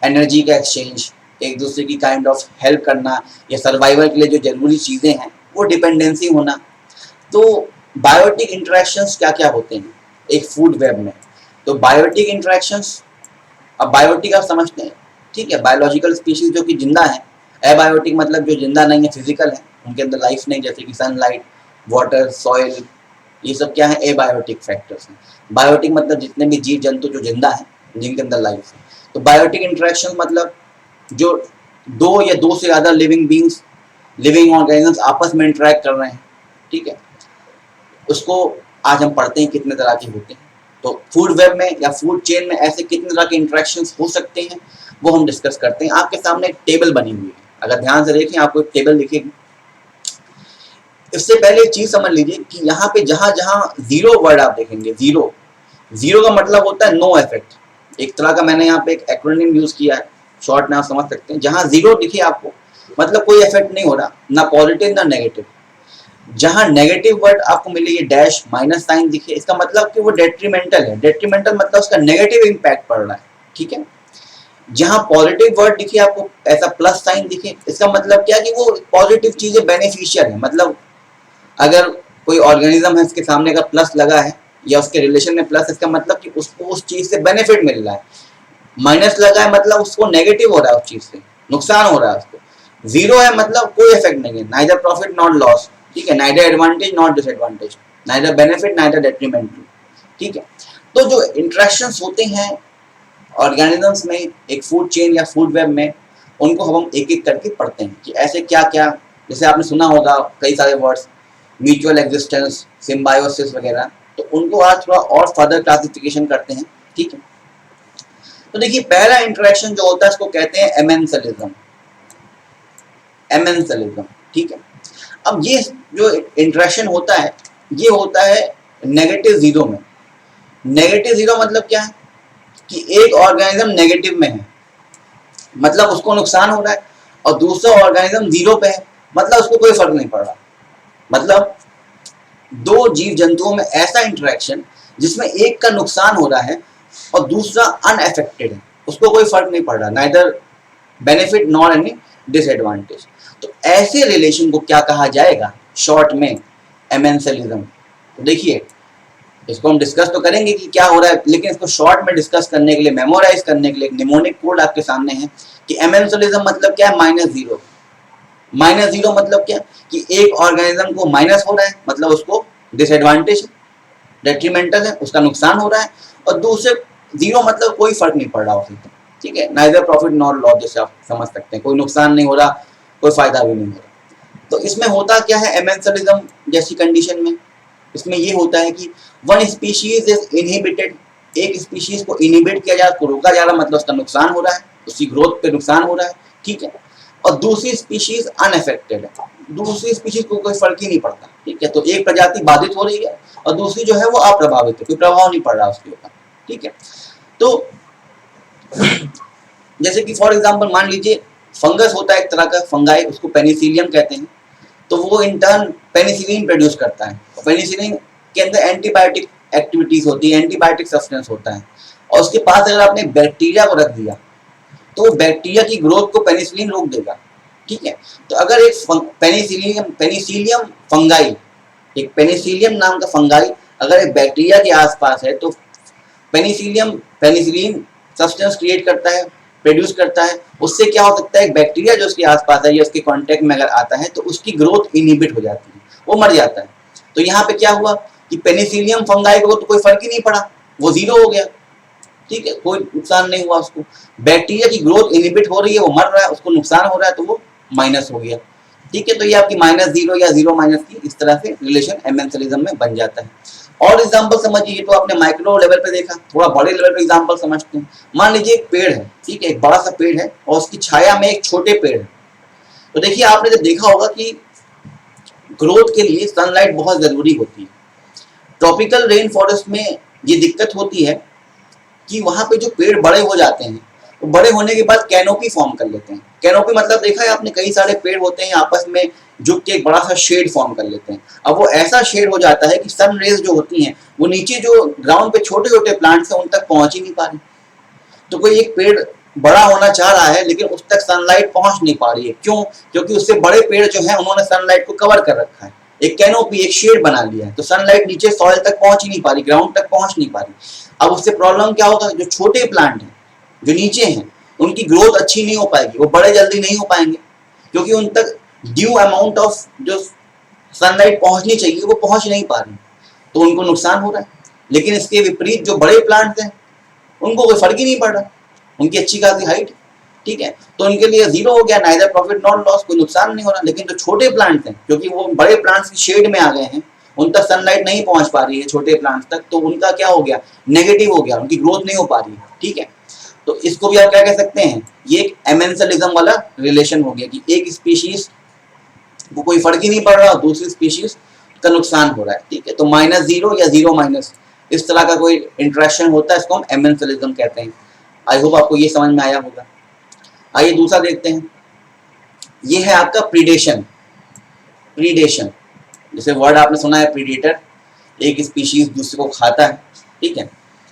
एनर्जी का एक्सचेंज, एक दूसरे की काइंड ऑफ हेल्प करना या सर्वाइवल के लिए जो जरूरी चीज़ें हैं वो डिपेंडेंसी होना। तो बायोटिक इंटरेक्शंस क्या क्या होते हैं एक फूड वेब में। तो बायोटिक इंटरेक्शंस, अब बायोटिक आप समझते हैं, ठीक है, बायोलॉजिकल स्पीशीज जो कि जिंदा है। एबायोटिक मतलब जो जिंदा नहीं है, फिजिकल है, उनके अंदर लाइफ नहीं, जैसे कि सनलाइट, वाटर, सॉइल, ये सब क्या है एबायोटिक फैक्टर्स हैं। बायोटिक मतलब जितने भी जीव जंतु जो जिंदा है जिनके अंदर लाइफ है। तो बायोटिक इंटरेक्शन मतलब जो दो या दो से ज़्यादा लिविंग बींग्स, लिविंग ऑर्गेनिजम्स आपस में इंटरेक्ट कर रहे हैं, ठीक है, उसको आज हम पढ़ते हैं कितने तरह के होते हैं। तो फूड वेब में या फूड चेन में ऐसे कितने तरह के इंटरेक्शंस हो सकते हैं वो हम डिस्कस करते हैं। आपके सामने एक टेबल बनी हुई है, अगर ध्यान से देखें आपको एक टेबल दिखेगी। इससे पहले एक चीज समझ लीजिए कि यहाँ पे जहां जहां जीरो वर्ड आप देखेंगे, जीरो, जीरो का मतलब होता है नो इफेक्ट। एक तरह का मैंने यहाँ पे एक एक्रोनिम यूज किया है, शॉर्ट में आप समझ सकते हैं। जहां जीरो दिखे आपको मतलब कोई इफेक्ट नहीं हो रहा, ना पॉजिटिव ना नेगेटिव। जहां नेगेटिव वर्ड आपको मिले, ये डैश माइनस साइन दिखे, इसका मतलब कि वो डेट्रीमेंटल है। डेट्रीमेंटल मतलब उसका नेगेटिव इम्पैक्ट पड़ रहा है, ठीक है। जहां पॉजिटिव वर्ड दिखे आपको, ऐसा प्लस साइन दिखे, इसका मतलब क्या कि वो पॉजिटिव चीजें बेनिफिशियल है। मतलब अगर कोई ऑर्गेनिज्म है इसके सामने अगर प्लस लगा है या उसके रिलेशन में प्लस, इसका मतलब कि उसको उस चीज से बेनिफिट मिल रहा है। माइनस लगा है मतलब उसको नेगेटिव हो रहा है, उस चीज से नुकसान हो रहा है उसको। जीरो है मतलब कोई इफेक्ट नहीं है, नाइदर प्रॉफिट नॉट लॉस, ठीक है, neither advantage not disadvantage, neither benefit neither detrimental, ठीक है। तो जो इंटरेक्शंस होते हैं ऑर्गेनिजम्स में एक फूड चेन या फूड वेब में, उनको हम एक एक करके पढ़ते हैं कि ऐसे क्या क्या, जैसे आपने सुना होगा कई सारे वर्ड्स, म्यूचुअल एग्जिस्टेंस, सिम्बायोसिस वगैरह, तो उनको आज थोड़ा और फर्दर क्लासिफिकेशन करते हैं, ठीक है। तो देखिए पहला इंटरेक्शन जो होता है इसको कहते हैं एमेंसलिज्म, एमेंसलिज्म, ठीक है। अब ये जो इंटरेक्शन होता है ये होता है नेगेटिव जीरो में। नेगेटिव जीरो मतलब क्या है कि एक ऑर्गेनिज्म नेगेटिव में है मतलब उसको नुकसान हो रहा है, और दूसरा ऑर्गेनिज्म जीरो पे है मतलब उसको कोई फर्क नहीं पड़ रहा। मतलब दो जीव जंतुओं में ऐसा इंटरेक्शन जिसमें एक का नुकसान हो रहा है और दूसरा अनअफेक्टेड है, उसको कोई फर्क नहीं पड़ रहा, neither benefit nor any disadvantage. तो ऐसे रिलेशन को क्या कहा जाएगा शॉर्ट में, एमेंसलिज्म। तो देखिए इसको हम डिस्कस तो करेंगे कि क्या हो रहा है, लेकिन इसको शॉर्ट में डिस्कस करने के लिए, मेमोराइज करने के लिए एक निमोनिक कोड आपके सामने है कि एमेंसलिज्म मतलब क्या है, माइनस जीरो। माइनस जीरो मतलब क्या कि एक ऑर्गेनिज्म को माइनस हो रहा है मतलब उसको डिसएडवांटेज, डेट्रीमेंटल है, उसका नुकसान हो रहा है, और दूसरे जीरो मतलब कोई फर्क नहीं पड़ रहा उसे, ठीक है, नाइदर प्रॉफिट नॉर लॉस, जैसे आप समझ सकते हैं, कोई नुकसान नहीं हो रहा, कोई फायदा भी नहीं हो रहा। तो इसमें होता क्या है एमेंसलिज्म जैसी कंडीशन में, इसमें ये होता है कि वन स्पीशीज इज इनहिबिटेड, एक स्पीशीज को इनहिबिट किया जा रहा है, उसको रोका जा रहा है, मतलब उसका नुकसान हो रहा है, उसकी ग्रोथ पे नुकसान हो रहा है, ठीक है। और दूसरी स्पीशीज अनअफेक्टेड है, दूसरी स्पीशीज को कोई फर्क ही नहीं पड़ता, ठीक है। तो एक प्रजाति बाधित हो रही है और दूसरी जो है वो अप्रभावित है, कोई प्रभाव नहीं पड़ रहा उसके ऊपर, ठीक है। तो जैसे कि फॉर एग्जांपल मान लीजिए फंगस होता है एक तरह का फंगाई, उसको पेनिसिलियम कहते हैं। तो वो इन टर्न पेनिसिलिन प्रोड्यूस करता है, और पेनिसिलिन के अंदर एंटीबायोटिक एक्टिविटीज होती है, एंटीबायोटिक सब्सटेंस होता है। और उसके पास अगर आपने बैक्टीरिया को रख दिया तो बैक्टीरिया की ग्रोथ को पेनिसिलिन रोक देगा, ठीक है। तो अगर एक पेनिसिलियम फंगाई, एक पेनिसिलियम नाम का फंगाई अगर एक बैक्टीरिया के आसपास है तो पेनिसिलिन सब्सटेंस क्रिएट करता है, प्रोड्यूस करता है। उससे क्या हो सकता है, एक बैक्टीरिया जो उसके आसपास है या उसके कांटेक्ट में अगर आता है तो उसकी ग्रोथ इनहिबिट हो जाती है, वो मर जाता है। तो यहाँ पे क्या हुआ कि पेनिसिलियम फंगाई को तो कोई फर्क ही नहीं पड़ा, वो जीरो हो गया, ठीक है, कोई नुकसान नहीं हुआ उसको। बैक्टीरिया की ग्रोथ इनहिबिट हो रही है, वो मर रहा है, उसको नुकसान हो रहा है, तो वो माइनस हो गया, ठीक है। तो ये आपकी -0 या 0 माइनस की इस तरह से रिलेशन एमेंसलिज्म में बन जाता है। और एग्जांपल समझिए, तो आपने माइक्रो लेवल पे देखा, थोड़ा बड़े लेवल पे एग्जांपल समझते हैं। मान लीजिए एक पेड़ है, ठीक है, एक बड़ा सा पेड़ है और उसकी छाया में एक छोटे पेड़ है। तो देखिए आपने जब देखा होगा कि ग्रोथ के लिए सनलाइट बहुत जरूरी होती है। ट्रॉपिकल रेन फॉरेस्ट में ये दिक्कत होती है कि वहां पे जो पेड़ बड़े हो जाते हैं, तो बड़े होने के बाद कैनोपी फॉर्म कर लेते हैं। कैनोपी मतलब देखा है आपने, कई सारे पेड़ होते हैं आपस में झुक के एक बड़ा सा शेड फॉर्म कर लेते हैं। अब वो ऐसा शेड हो जाता है कि सन रेज जो होती हैं वो नीचे जो ग्राउंड पे छोटे छोटे प्लांट्स हैं उन तक पहुंच ही नहीं पा रही। तो कोई एक पेड़ बड़ा होना चाह रहा है लेकिन उस तक सनलाइट पहुंच नहीं पा रही है, क्यों? क्योंकि उससे बड़े पेड़ जो है उन्होंने सनलाइट को कवर कर रखा है, एक कैनोपी, एक शेड बना लिया है, तो सनलाइट नीचे सॉइल तक पहुंच ही नहीं पा रही, ग्राउंड तक पहुंच नहीं पा रही। अब उससे प्रॉब्लम क्या होगा, जो छोटे प्लांट हैं जो नीचे हैं उनकी ग्रोथ अच्छी नहीं हो पाएगी, वो बड़े जल्दी नहीं हो पाएंगे, क्योंकि उन तक ड्यू अमाउंट ऑफ जो सनलाइट पहुंचनी चाहिए वो पहुंच नहीं पा रही, तो उनको नुकसान हो रहा है। लेकिन इसके विपरीत जो बड़े प्लांट्स हैं उनको कोई फर्क ही नहीं पड़ रहा, उनकी अच्छी खासी हाइट, ठीक है, तो उनके लिए जीरो हो गया, नाइदर प्रॉफिट नॉट लॉस, कोई नुकसान नहीं हो रहा। लेकिन जो छोटे प्लांट्स हैं, क्योंकि वो बड़े प्लांट्स की शेड में आ गए हैं, उन तक सनलाइट नहीं पहुंच पा रही है छोटे प्लांट्स तक, तो उनका क्या हो गया, नेगेटिव हो गया, उनकी ग्रोथ नहीं हो पा रही है, ठीक है। तो इसको भी आप क्या कह सकते हैं, ये एक एमेंसलिज्म वाला रिलेशन हो गया कि एक स्पीशीज को कोई फर्क ही नहीं पड़ रहा, दूसरी स्पीशीज का नुकसान हो रहा है, ठीक है। तो -0 या 0 इस तरह का कोई इंटरेक्शन होता है, इसको हम एमेंसलिज्म कहते हैं। आई होप आपको ये समझ में आया होगा। आइए दूसरा देखते हैं, ये है आपका प्रीडेशन। प्रीडेशन जैसे वर्ड आपने सुना है प्रीडेटर, एक स्पीशीज दूसरे को खाता है, ठीक है।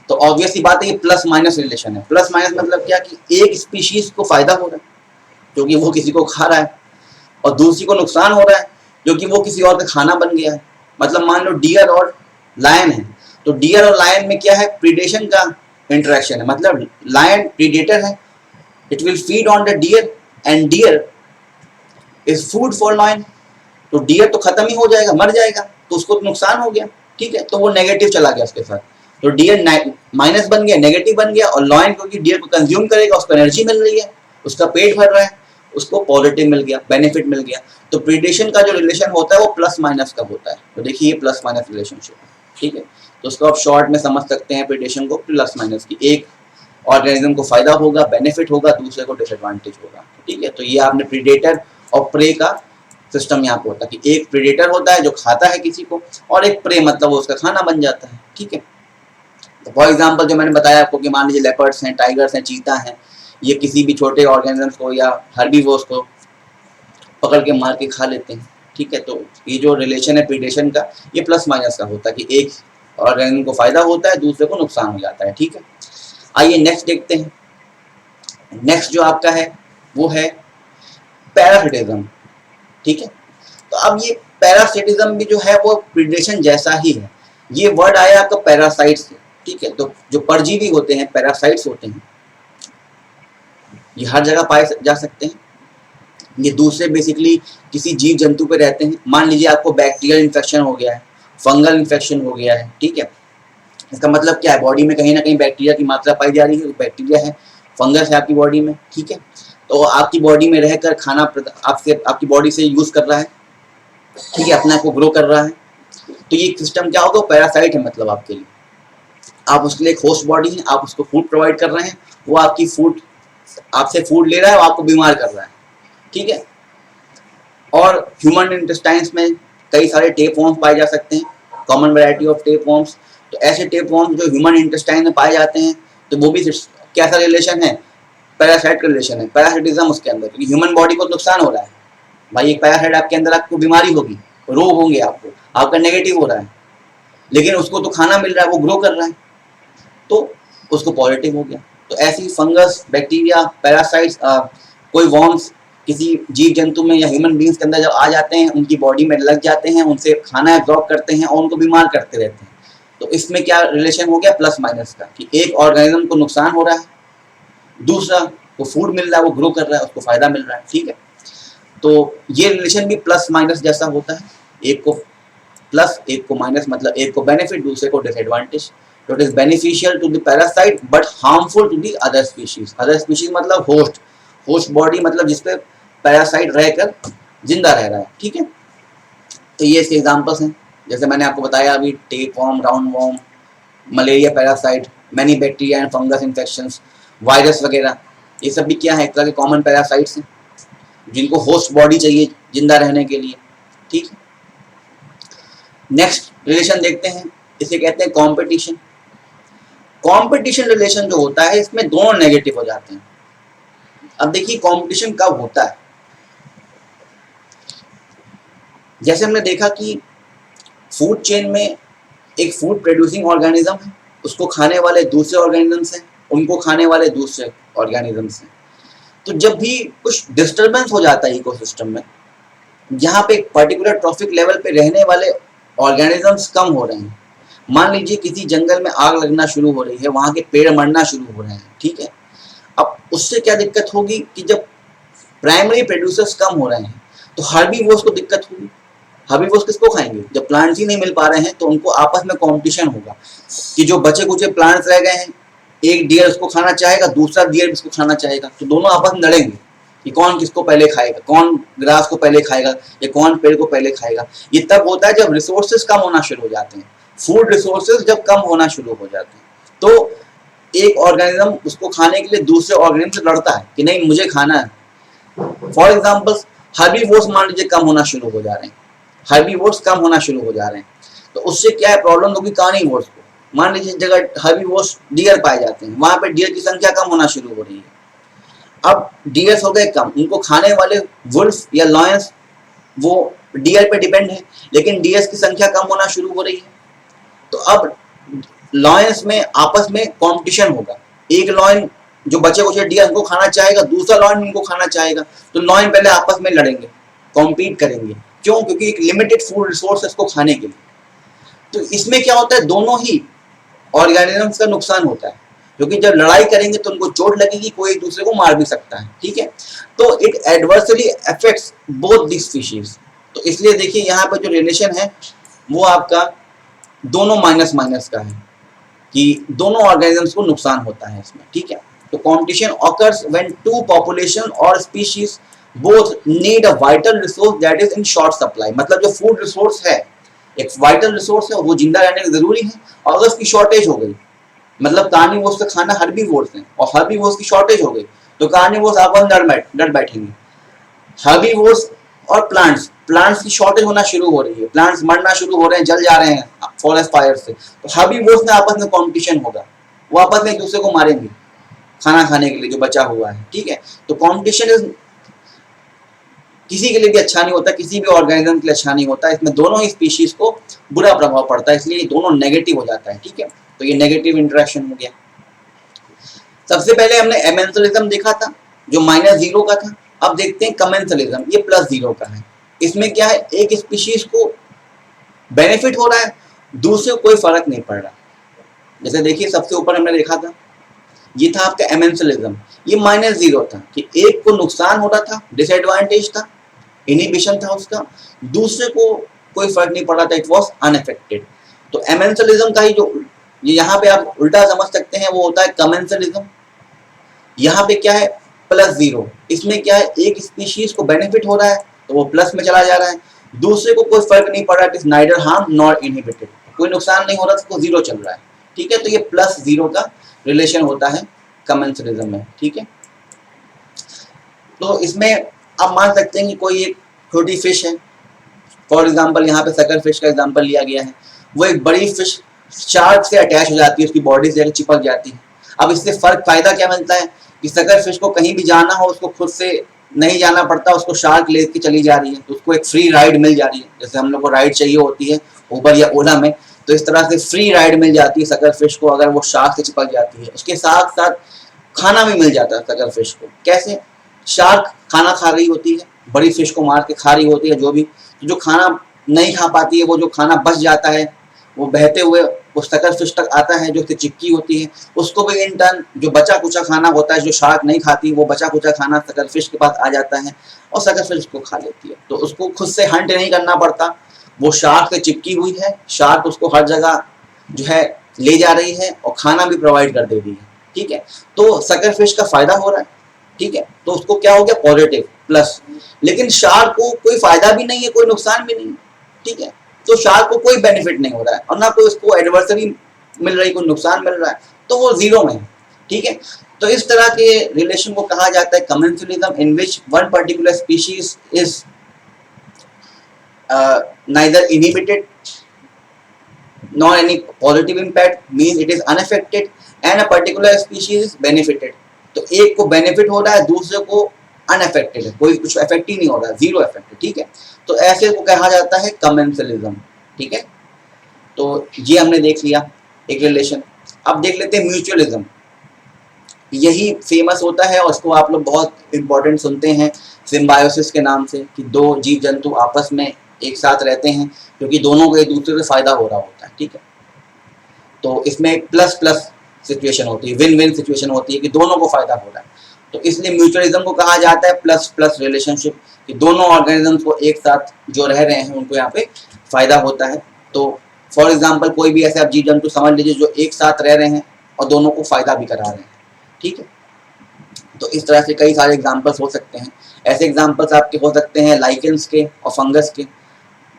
तो ऑब्वियस सी बात है ये प्लस माइनस रिलेशन है। प्लस माइनस मतलब क्या कि एक स्पीशीज को फायदा हो रहा है क्योंकि वो किसी को खा रहा है, और दूसरी को नुकसान हो रहा है क्योंकि वो किसी और का खाना बन गया है। मतलब मान लो डियर और लायन है, तो डियर और लायन में क्या है, प्रीडेशन का इंटरेक्शन है। मतलब लायन प्रीडेटर है, it will feed on the deer and deer is food for lion. तो डियर तो खत्म ही हो जाएगा, मर जाएगा, तो उसको तो नुकसान हो गया, ठीक है। तो वो नेगेटिव चला गया उसके साथ, तो डियर माइनस बन गया, नेगेटिव बन गया, और लायन क्योंकि डियर को कंज्यूम करेगा, उसको एनर्जी मिल रही है, उसका पेट भर रहा है, उसको पॉजिटिव मिल गया, बेनिफिट मिल गया। तो प्रीडेशन का जो रिलेशन होता है वो प्लस माइनस का होता है। तो देखिए ये प्लस माइनस रिलेशनशिप है, ठीक है। तो उसको आप शॉर्ट में समझ सकते हैं प्रीडेशन को प्लस माइनस की, एक ऑर्गेनिज्म को फायदा होगा, बेनिफिट होगा, दूसरे को डिसएडवांटेज होगा, ठीक है। तो ये आपने प्रीडेटर और प्रे का सिस्टम यहाँ पे होता है कि एक प्रीडेटर होता है जो खाता है किसी को, और एक प्रे मतलब वो उसका खाना बन जाता है, ठीक है। तो फॉर एग्जाम्पल जो मैंने बताया आपको कि मान लीजिए लेपर्ड्स हैं, टाइगर्स हैं, चीता हैं, ये किसी भी छोटे ऑर्गेनिजम्स को या हर्बीवोर्स को पकड़ के मार के खा लेते हैं, ठीक है। तो ये जो रिलेशन है प्रीडेशन का, ये प्लस माइनस का होता है कि एक ऑर्गेनिज्म को फायदा होता है, दूसरे को नुकसान हो जाता है, ठीक है। आइए नेक्स्ट देखते हैं। नेक्स्ट जो आपका है वो है पैरासिटिज्म, ठीक है। तो अब ये पैरासिटिज्म भी जो है वो प्रीडेशन जैसा ही है। ये वर्ड आया आपका पैरासाइट से, ठीक है। तो जो परजीवी होते हैं, पैरासाइट्स होते हैं, ये हर जगह पाए जा सकते हैं। ये दूसरे बेसिकली किसी जीव जंतु पे रहते हैं। मान लीजिए आपको बैक्टीरियल इन्फेक्शन हो गया है, फंगल इन्फेक्शन हो गया है, ठीक है। इसका मतलब क्या है, बॉडी में कहीं ना कहीं बैक्टीरिया की मात्रा पाई जा रही है, बैक्टीरिया है, फंगस है आपकी बॉडी में, ठीक है। तो आपकी बॉडी में रहकर खाना आपसे आपकी बॉडी से यूज कर रहा है, ठीक है, अपने आप को ग्रो कर रहा है। तो ये सिस्टम क्या होगा, पैरासाइट है मतलब आपके लिए। आप उसके लिए एक होस्ट बॉडी है, आप उसको फूड प्रोवाइड कर रहे हैं, वो आपकी फूड आपसे फूड ले रहा है, वो आपको बीमार कर रहा है, ठीक है। और ह्यूमन इंटेस्टाइन्स में कई सारे टेप वॉर्म्स पाए जा सकते हैं, common variety of tape worms. तो ऐसे टेप वॉर्म्स जो ह्यूमन इंटेस्टाइन में पाए जाते हैं, तो वो भी कैसा रिलेशन है, पैरासाइट का रिलेशन है, पैरासिटिज्म उसके अंदर, क्योंकि ह्यूमन बॉडी को नुकसान हो रहा है। भाई एक पैरासाइट आपके अंदर, आपको बीमारी होगी, रोग होंगे, आपको आपका नेगेटिव हो रहा है, लेकिन उसको तो खाना मिल रहा है, वो ग्रो कर रहा है, तो उसको पॉजिटिव हो गया, तो ऐसी फंगस, बैक्टीरिया, पैरासाइट्स, कोई वॉर्म्स किसी जीव जंतु में या ह्यूमन बींग्स के अंदर जब आ जाते हैं, उनकी बॉडी में लग जाते हैं, उनसे खाना एब्जॉर्ब करते हैं और उनको बीमार करते रहते हैं। तो इसमें क्या रिलेशन हो गया प्लस माइनस का, कि एक ऑर्गेनिज्म को नुकसान हो रहा है, दूसरा को फूड मिल रहा है, वो ग्रो कर रहा है, उसको फायदा मिल रहा है। ठीक है, तो ये रिलेशन भी प्लस माइनस जैसा होता है, एक को प्लस एक को माइनस, मतलब एक को बेनिफिट दूसरे को डिसएडवांटेज। तो it is beneficial to the parasite but harmful to the other species. Other species मतलब होस्ट, होस्ट बॉडी मतलब जिसपे पैरासाइट रहकर जिंदा रह रहा है। ठीक है, तो ये इसके एग्जांपल्स हैं, जैसे मैंने आपको बताया अभी, tape warm, round warm, malaria parasite, many bacteria and fungus infections, virus वगैरह, ये सब भी क्या है, एक तरह के कॉमन पैरासाइट्स हैं जिनको होस्ट बॉडी चाहिए जिंदा रहने के लिए। ठीक है, नेक्स्ट रिलेशन देखते हैं, इसे कहते हैं कंपटीशन। कंपटीशन रिलेशन जो होता है इसमें दोनों नेगेटिव हो जाते हैं। अब देखिए कंपटीशन कब होता है, जैसे हमने देखा कि फूड चेन में एक फूड प्रोड्यूसिंग ऑर्गेनिज्म है, उसको खाने वाले दूसरे ऑर्गेनिजम्स हैं, उनको खाने वाले दूसरे ऑर्गेनिजम्स हैं। तो जब भी कुछ डिस्टर्बेंस हो जाता है इकोसिस्टम में, जहाँ पे एक पर्टिकुलर ट्रॉफिक लेवल पे रहने वाले ऑर्गेनिजम्स कम हो रहे हैं, मान लीजिए किसी जंगल में आग लगना शुरू हो रही है, वहाँ के पेड़ मरना शुरू हो रहे हैं। ठीक है, अब उससे क्या दिक्कत होगी कि जब प्राइमरी प्रोड्यूसर्स कम हो रहे हैं तो हर्बीवोर्स को दिक्कत होगी। हर्बीवोर्स किसको खाएंगे, जब प्लांट्स ही नहीं मिल पा रहे हैं तो उनको आपस में कंपटीशन होगा कि जो बचे कुचे प्लांट्स रह गए हैं, एक डियर उसको खाना चाहेगा, दूसरा डियर उसको खाना चाहेगा, तो दोनों आपस में लड़ेंगे कि कौन किसको पहले खाएगा, कौन ग्रास को पहले खाएगा या कौन पेड़ को पहले खाएगा। ये तब होता है जब रिसोर्सेज कम होना शुरू हो जाते हैं, फूड रिसोर्सेज जब कम होना शुरू हो जाते हैं, तो एक ऑर्गेनिज्म उसको खाने के लिए दूसरे ऑर्गेनिज्म से लड़ता है कि नहीं मुझे खाना है। फॉर एग्जाम्पल हर्बीवोर्स मान लीजिए कम होना शुरू हो जा रहे हैं, हर्बीवोर्स कम होना शुरू हो जा रहे हैं, तो उससे क्या है प्रॉब्लम होगी कार्निवोर्स को। मान लीजिए जगह हर्बीवोर्स डियर पाए जाते हैं, वहां पे डियर की संख्या कम होना शुरू हो रही है। अब डियर्स हो गए कम, उनको खाने वाले वुल्फ या लॉयंस वो डियर पे डिपेंड है, लेकिन डियर्स की संख्या कम होना शुरू हो रही है। तो अब लॉयंस में आपस में कंपटीशन होगा, एक लॉयन जो बचे कुछ डियर उनको खाना चाहेगा, दूसरा लॉयन उनको खाना चाहेगा, तो लॉयन पहले आपस में लड़ेंगे, कॉम्पीट करेंगे। क्यों, क्योंकि एक लिमिटेड फूड रिसोर्स है इसको खाने के लिए। तो इसमें क्या होता है, दोनों ही ऑर्गेनिजम्स का नुकसान होता है, क्योंकि जब लड़ाई करेंगे तो उनको चोट लगेगी, कोई एक दूसरे को मार भी सकता है। ठीक है, तो it adversely affects both the species. तो इसलिए देखिए यहाँ पर जो रिलेशन है वो आपका दोनों माइनस माइनस का है, कि दोनों ऑर्गेनिजम्स को नुकसान होता है इसमें। ठीक है, तो competition occurs when two population और species both need a vital resource that is in short supply. मतलब जो फूड रिसोर्स है, एक वाइटल रिसोर्स है, वो जिंदा रहने के जरूरी है, और अगर उसकी शॉर्टेज हो गई, मतलब कार्निवोर्स का खाना हर्बीवोर्स है और हर्बीवोर्स की शॉर्टेज हो गई, तो कार्निवोर्स आपस में डर बैठेंगे। हर्बीवोर्स और प्लांट्स की शॉर्टेज होना शुरू हो रही है, प्लांट्स मरना शुरू हो रहे हैं, जल जा रहे हैं फॉरेस्ट फायर से, तो हर्बीवोर्स में आपस में कंपटीशन होगा, वो आपस में एक दूसरे को मारेंगे खाना खाने के लिए जो बचा हुआ है। ठीक है, तो कंपटीशन किसी के लिए भी अच्छा नहीं होता, किसी भी ऑर्गेनिज्म के लिए अच्छा नहीं होता, इसमें दोनों ही स्पीशीज को बुरा प्रभाव पड़ता है, इसलिए दोनों नेगेटिव हो जाता है। ठीक है, तो ये नेगेटिव इंटरेक्शन हो गया। सबसे पहले हमने एमेंसलिज्म देखा था जो -0 का था, अब देखते हैं कमेंसलिज्म, ये +0 का है। इसमें क्या है, एक स्पीशीज को बेनिफिट हो रहा है, दूसरे को कोई फर्क नहीं पड़ रहा। जैसे देखिए सबसे ऊपर हमने देखा था, ये था आपका एमेंसलिज्म, ये -0 था कि एक को नुकसान हो रहा था, डिसएडवांटेज था, इनहिबिशन था उसका, दूसरे को कोई फर्क नहीं पड़ रहा था, इट वाज अनअफेक्टेड। तो एमेंसलिज्म का ही जो यहाँ पे आप उल्टा समझ सकते हैं वो होता है कमेंसलिज्म। यहाँ पे क्या है +0, इसमें क्या है एक स्पीशीज को बेनिफिट हो रहा है तो वो प्लस में चला जा रहा है, दूसरे को कोई फर्क नहीं पड़ रहा, it is neither harm nor inhibited, कोई नुकसान नहीं हो रहा, तो 0 चल रहा है। ठीक है, तो ये +0 का रिलेशन होता है कमेंसलिज्म में। ठीक है, तो इसमें आप मान सकते हैं कि कोई एक छोटी फिश है, फॉर एग्जाम्पल यहाँ पे सकर फिश का एग्जाम्पल लिया गया है, वो एक बड़ी फिश शार्क से अटैच हो जाती है, उसकी बॉडी से चिपक जाती है। अब इससे फायदा क्या मिलता है कि सकर फिश को कहीं भी जाना हो उसको खुद से नहीं जाना पड़ता, उसको शार्क लेके चली जा रही है, तो उसको एक फ्री राइड मिल जा रही है। जैसे हम लोग को राइड चाहिए होती है उबर या ओला में, तो इस तरह से फ्री राइड मिल जाती है सकर फिश को अगर वो शार्क से चिपक जाती है। उसके साथ साथ खाना भी मिल जाता है सकर फिश को। कैसे? शार्क खाना खा रही होती है, बड़ी फिश को मार के खा रही होती है जो भी, तो जो खाना नहीं खा पाती है, वो जो खाना बच जाता है वो बहते हुए उस सकर फिश तक आता है जो उसकी चिक्की होती है, उसको भी इन टर्न जो बचा कुचा खाना होता है जो शार्क नहीं खाती, वो बचा कुचा खाना सकर फिश के पास आ जाता है और सकर फिश उसको खा लेती है। तो उसको खुद से हंट नहीं करना पड़ता, वो शार्क से चिपकी हुई है, शार्क उसको हर जगह जो है ले जा रही है और खाना भी प्रोवाइड कर दे रही है। ठीक है, तो सकर फिश का फायदा हो रहा है। ठीक है, तो उसको क्या हो गया? Positive plus. लेकिन शार्क को कोई फायदा भी नहीं है, कोई नुकसान भी नहीं है। ठीक है, तो शार्क को कोई बेनिफिट नहीं हो रहा है और ना कोई उसको एडवर्सरी मिल रही, कोई नुकसान मिल रहा है, तो वो जीरो में है। ठीक है, तो इस तरह के रिलेशन को कहा जाता है commensalism, in which one particular species is neither inhibited nor any positive impact, means it is unaffected, and a particular species is benefited। तो एक को बेनिफिट हो रहा है, दूसरे को अनअफेक्टेड है, कोई कुछ इफेक्ट ही नहीं हो रहा है, जीरो इफेक्ट है। ठीक है, तो ऐसे को कहा जाता है कमेंसुअलिज्म। ठीक है, तो ये हमने देख लिया एक रिलेशन। अब देख लेते हैं म्यूचुअलिज्म। यही फेमस होता है और इसको आप लोग बहुत इंपॉर्टेंट सुनते हैं सिम्बायोसिस के नाम से, कि दो जीव जंतु आपस में एक साथ रहते हैं क्योंकि दोनों को एक दूसरे से फायदा हो रहा होता है। ठीक है, तो इसमें एक प्लस प्लस सिचुएशन होती है, विन विन सिचुएशन होती है कि दोनों को फायदा हो रहा है। तो इसलिए म्यूचुअलिज्म को कहा जाता है प्लस प्लस रिलेशनशिप, कि दोनों ऑर्गेनिजम्स को एक साथ जो रह रहे हैं उनको यहाँ पे फायदा होता है। तो फॉर एग्जाम्पल कोई भी ऐसे आप जीव जंतु समझ लीजिए जो एक साथ रह रहे हैं और दोनों को फायदा भी करा रहे हैं। ठीक है, तो इस तरह से कई सारे एग्जाम्पल्स हो सकते हैं। ऐसे एग्जाम्पल्स आपके हो सकते हैं लाइकेंस के और फंगस के।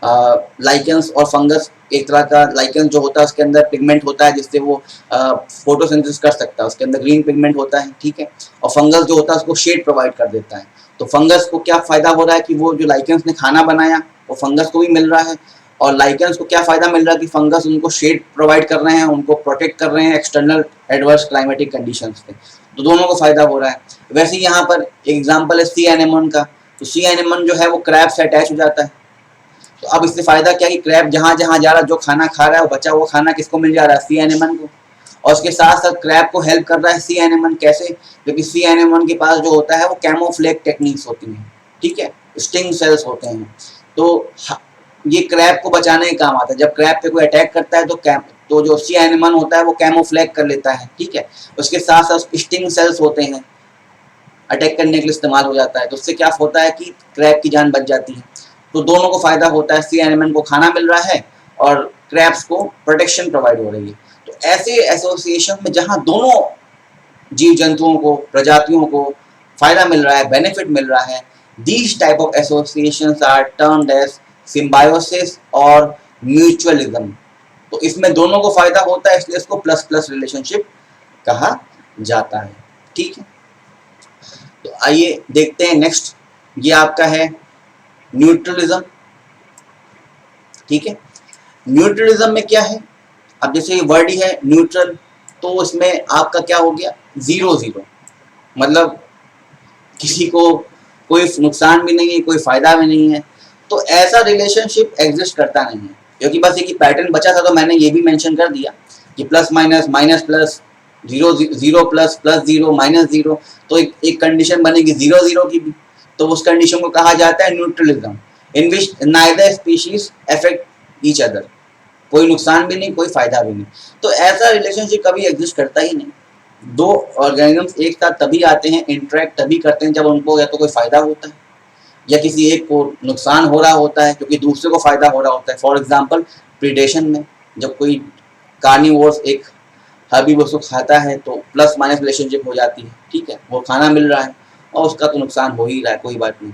लाइकेंस और फंगस, एक तरह का लाइकेंस जो होता है उसके अंदर पिगमेंट होता है जिससे वो फोटोसिंथेसिस कर सकता है, उसके अंदर ग्रीन पिगमेंट होता है। ठीक है, और फंगस जो होता है उसको शेड प्रोवाइड कर देता है। तो फंगस को क्या फायदा हो रहा है कि वो जो लाइकेंस ने खाना बनाया वो फंगस को भी मिल रहा है, और लाइकेंस को क्या फायदा मिल रहा है कि फंगस उनको शेड प्रोवाइड कर रहे हैं, उनको प्रोटेक्ट कर रहे हैं एक्सटर्नल एडवर्स क्लाइमेटिक कंडीशंस से, तो दोनों को फायदा हो रहा है। वैसे ही यहाँ पर एग्जाम्पल है सी एनेमोन का। तो सी एनेमोन जो है वो क्रैब से अटैच हो जाता है। तो अब इससे फायदा क्या कि क्रैब जहां जहां जा रहा है, जो खाना खा रहा है, वो बचा हुआ खाना किसको मिल जा रहा है? सी एनेमन को। और उसके साथ साथ क्रैब को हेल्प कर रहा है सी एनेमन। कैसे? क्योंकि सी एनेमन के पास जो होता है वो कैमोफ्लेज टेक्निक्स होती हैं। ठीक है, स्टिंग सेल्स होते हैं, तो ये क्रैब को बचाने के काम आता है। जब क्रैब पे कोई अटैक करता है तो जो सी एनेमन होता है वो कैमोफ्लेज कर लेता है। ठीक है, उसके साथ साथ स्टिंग सेल्स होते हैं, अटैक करने के लिए इस्तेमाल हो जाता है। तो उससे क्या होता है कि क्रैब की जान बच जाती है। तो दोनों को फायदा होता है, सी एनिमल को खाना मिल रहा है और क्रैब्स को प्रोटेक्शन प्रोवाइड हो रही है। तो ऐसे एसोसिएशन में जहां दोनों जीव जंतुओं को, प्रजातियों को फायदा मिल रहा है, बेनिफिट मिल रहा है, these type of associations are termed as symbiosis और म्यूचुअलिज्म। तो इसमें दोनों को फायदा होता है, इसलिए इसको प्लस प्लस रिलेशनशिप कहा जाता है। ठीक है, तो आइए देखते हैं नेक्स्ट। ये आपका है न्यूट्रलिज्म। ठीक है, न्यूट्रलिज्म में क्या है? अब जैसे ये वर्ड ही है न्यूट्रल, तो इसमें आपका क्या हो गया? जीरो जीरो, मतलब किसी को कोई नुकसान भी नहीं है, कोई फायदा भी नहीं है। तो ऐसा रिलेशनशिप एग्जिस्ट करता नहीं है, क्योंकि बस एक पैटर्न बचा था तो मैंने ये भी मेंशन कर दिया कि plus minus, minus plus, zero zero plus, plus zero, minus zero. तो एक कंडीशन बनेगी जीरो जीरो की भी, तो उस कंडीशन को कहा जाता है neutralism, in which neither species affect each other. कोई नुकसान भी नहीं, कोई फायदा भी नहीं। तो ऐसा रिलेशनशिप कभी एग्जिस्ट करता ही नहीं। दो ऑर्गेनिजम्स एक साथ तभी आते हैं, इंटरेक्ट तभी करते हैं जब उनको या तो कोई फायदा होता है या किसी एक को नुकसान हो रहा होता है क्योंकि दूसरे को फायदा हो रहा होता है। फॉर एग्जाम्पल प्रीडेशन में जब कोई कार्निवोर्स एक हर्बीवोर्स को खाता है तो प्लस माइनस रिलेशनशिप हो जाती है। ठीक है, वो खाना मिल रहा है और उसका तो नुकसान हो ही रहा है, कोई बात नहीं।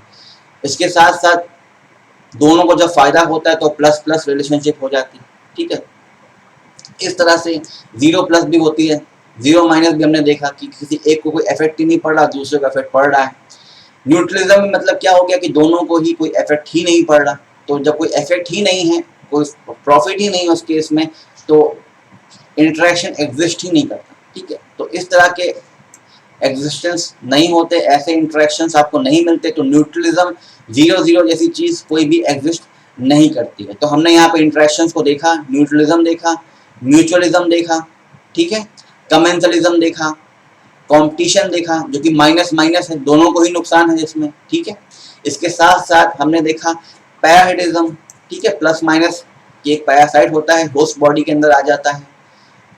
इसके साथ साथ दोनों को जब फायदा होता है तो प्लस प्लस रिलेशनशिप हो जाती है। ठीक है, इस तरह से जीरो प्लस भी होती है, जीरो माइनस भी हमने देखा कि किसी एक को कोई इफेक्ट ही नहीं पड़ रहा, दूसरे को इफेक्ट पड़ रहा है। न्यूट्रलिज्म में मतलब क्या हो गया कि दोनों को ही कोई इफेक्ट ही नहीं पड़ रहा। तो जब कोई इफेक्ट ही नहीं है, कोई प्रॉफिट ही नहीं है उस केस में, तो इंटरेक्शन एग्जिस्ट ही नहीं करता। ठीक है, तो इस तरह के एग्जिस्टेंस नहीं होते, ऐसे इंटरेक्शंस आपको नहीं मिलते। तो न्यूट्रलिज्म जीरो जीरो जैसी चीज कोई भी एग्जिस्ट नहीं करती है। तो हमने यहाँ पे इंटरेक्शंस को देखा, न्यूट्रलिज्म देखा, म्यूचुअलिज्म देखा, ठीक है, कमेंसलिज्म देखा, कंपटीशन देखा जो कि माइनस माइनस है, दोनों को ही नुकसान है इसमें, ठीक है। इसके साथ साथ हमने देखा पैरासाइटिज्म, ठीक है, प्लस माइनस कि एक पैरासाइट होता है होस्ट बॉडी के अंदर आ जाता है।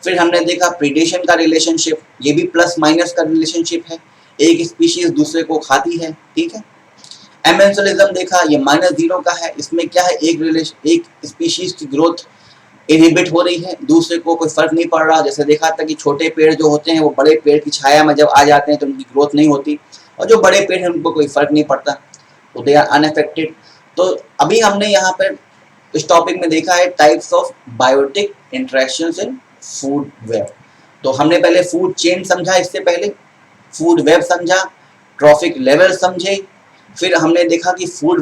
फिर हमने देखा प्रीडेशन का रिलेशनशिप, ये भी प्लस माइनस का रिलेशनशिप है, एक स्पीशीज दूसरे को खाती है, ठीक है। एमेंसलिज्म देखा, ये -0 का है, इसमें क्या है, एक स्पीशीज की ग्रोथ इनहिबिट हो रही है, दूसरे को कोई फर्क नहीं पड़ रहा। जैसे देखा था कि छोटे पेड़ जो होते हैं वो बड़े पेड़ की छाया में जब आ जाते हैं तो उनकी ग्रोथ नहीं होती, और जो बड़े पेड़ हैं उनको कोई फर्क नहीं पड़ता, तो दे आर अनअफेक्टेड। तो अभी हमने यहाँ पर इस टॉपिक में देखा है types of biotic interactions in food web. तो हमने पहले फूड चेन समझा, इससे पहले फूड वेब समझा, ट्रॉफिक लेवल समझे, फिर हमने देखा कि फूड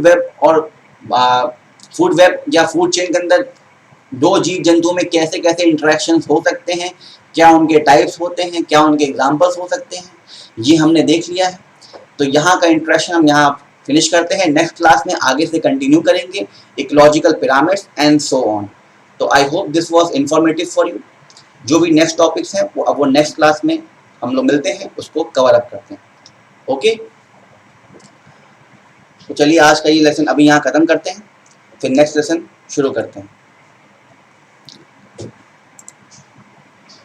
वेब या फूड चेन के अंदर दो जीव जंतुओं में कैसे कैसे इंटरेक्शंस हो सकते हैं, क्या उनके टाइप्स होते हैं, क्या उनके एग्जांपल्स हो सकते हैं, ये हमने देख लिया है। तो यहाँ का इंट्रोडक्शन हम यहाँ फिनिश करते हैं, नेक्स्ट क्लास में आगे से कंटिन्यू करेंगे ecological pyramids and so on. तो I hope this was informative for you. जो भी नेक्स्ट टॉपिक्स हैं वो नेक्स्ट क्लास में हम लोग मिलते हैं, उसको कवर अप करते हैं। ओके, तो चलिए आज का ये लेसन अभी यहाँ खत्म करते हैं, फिर नेक्स्ट लेसन शुरू करते हैं।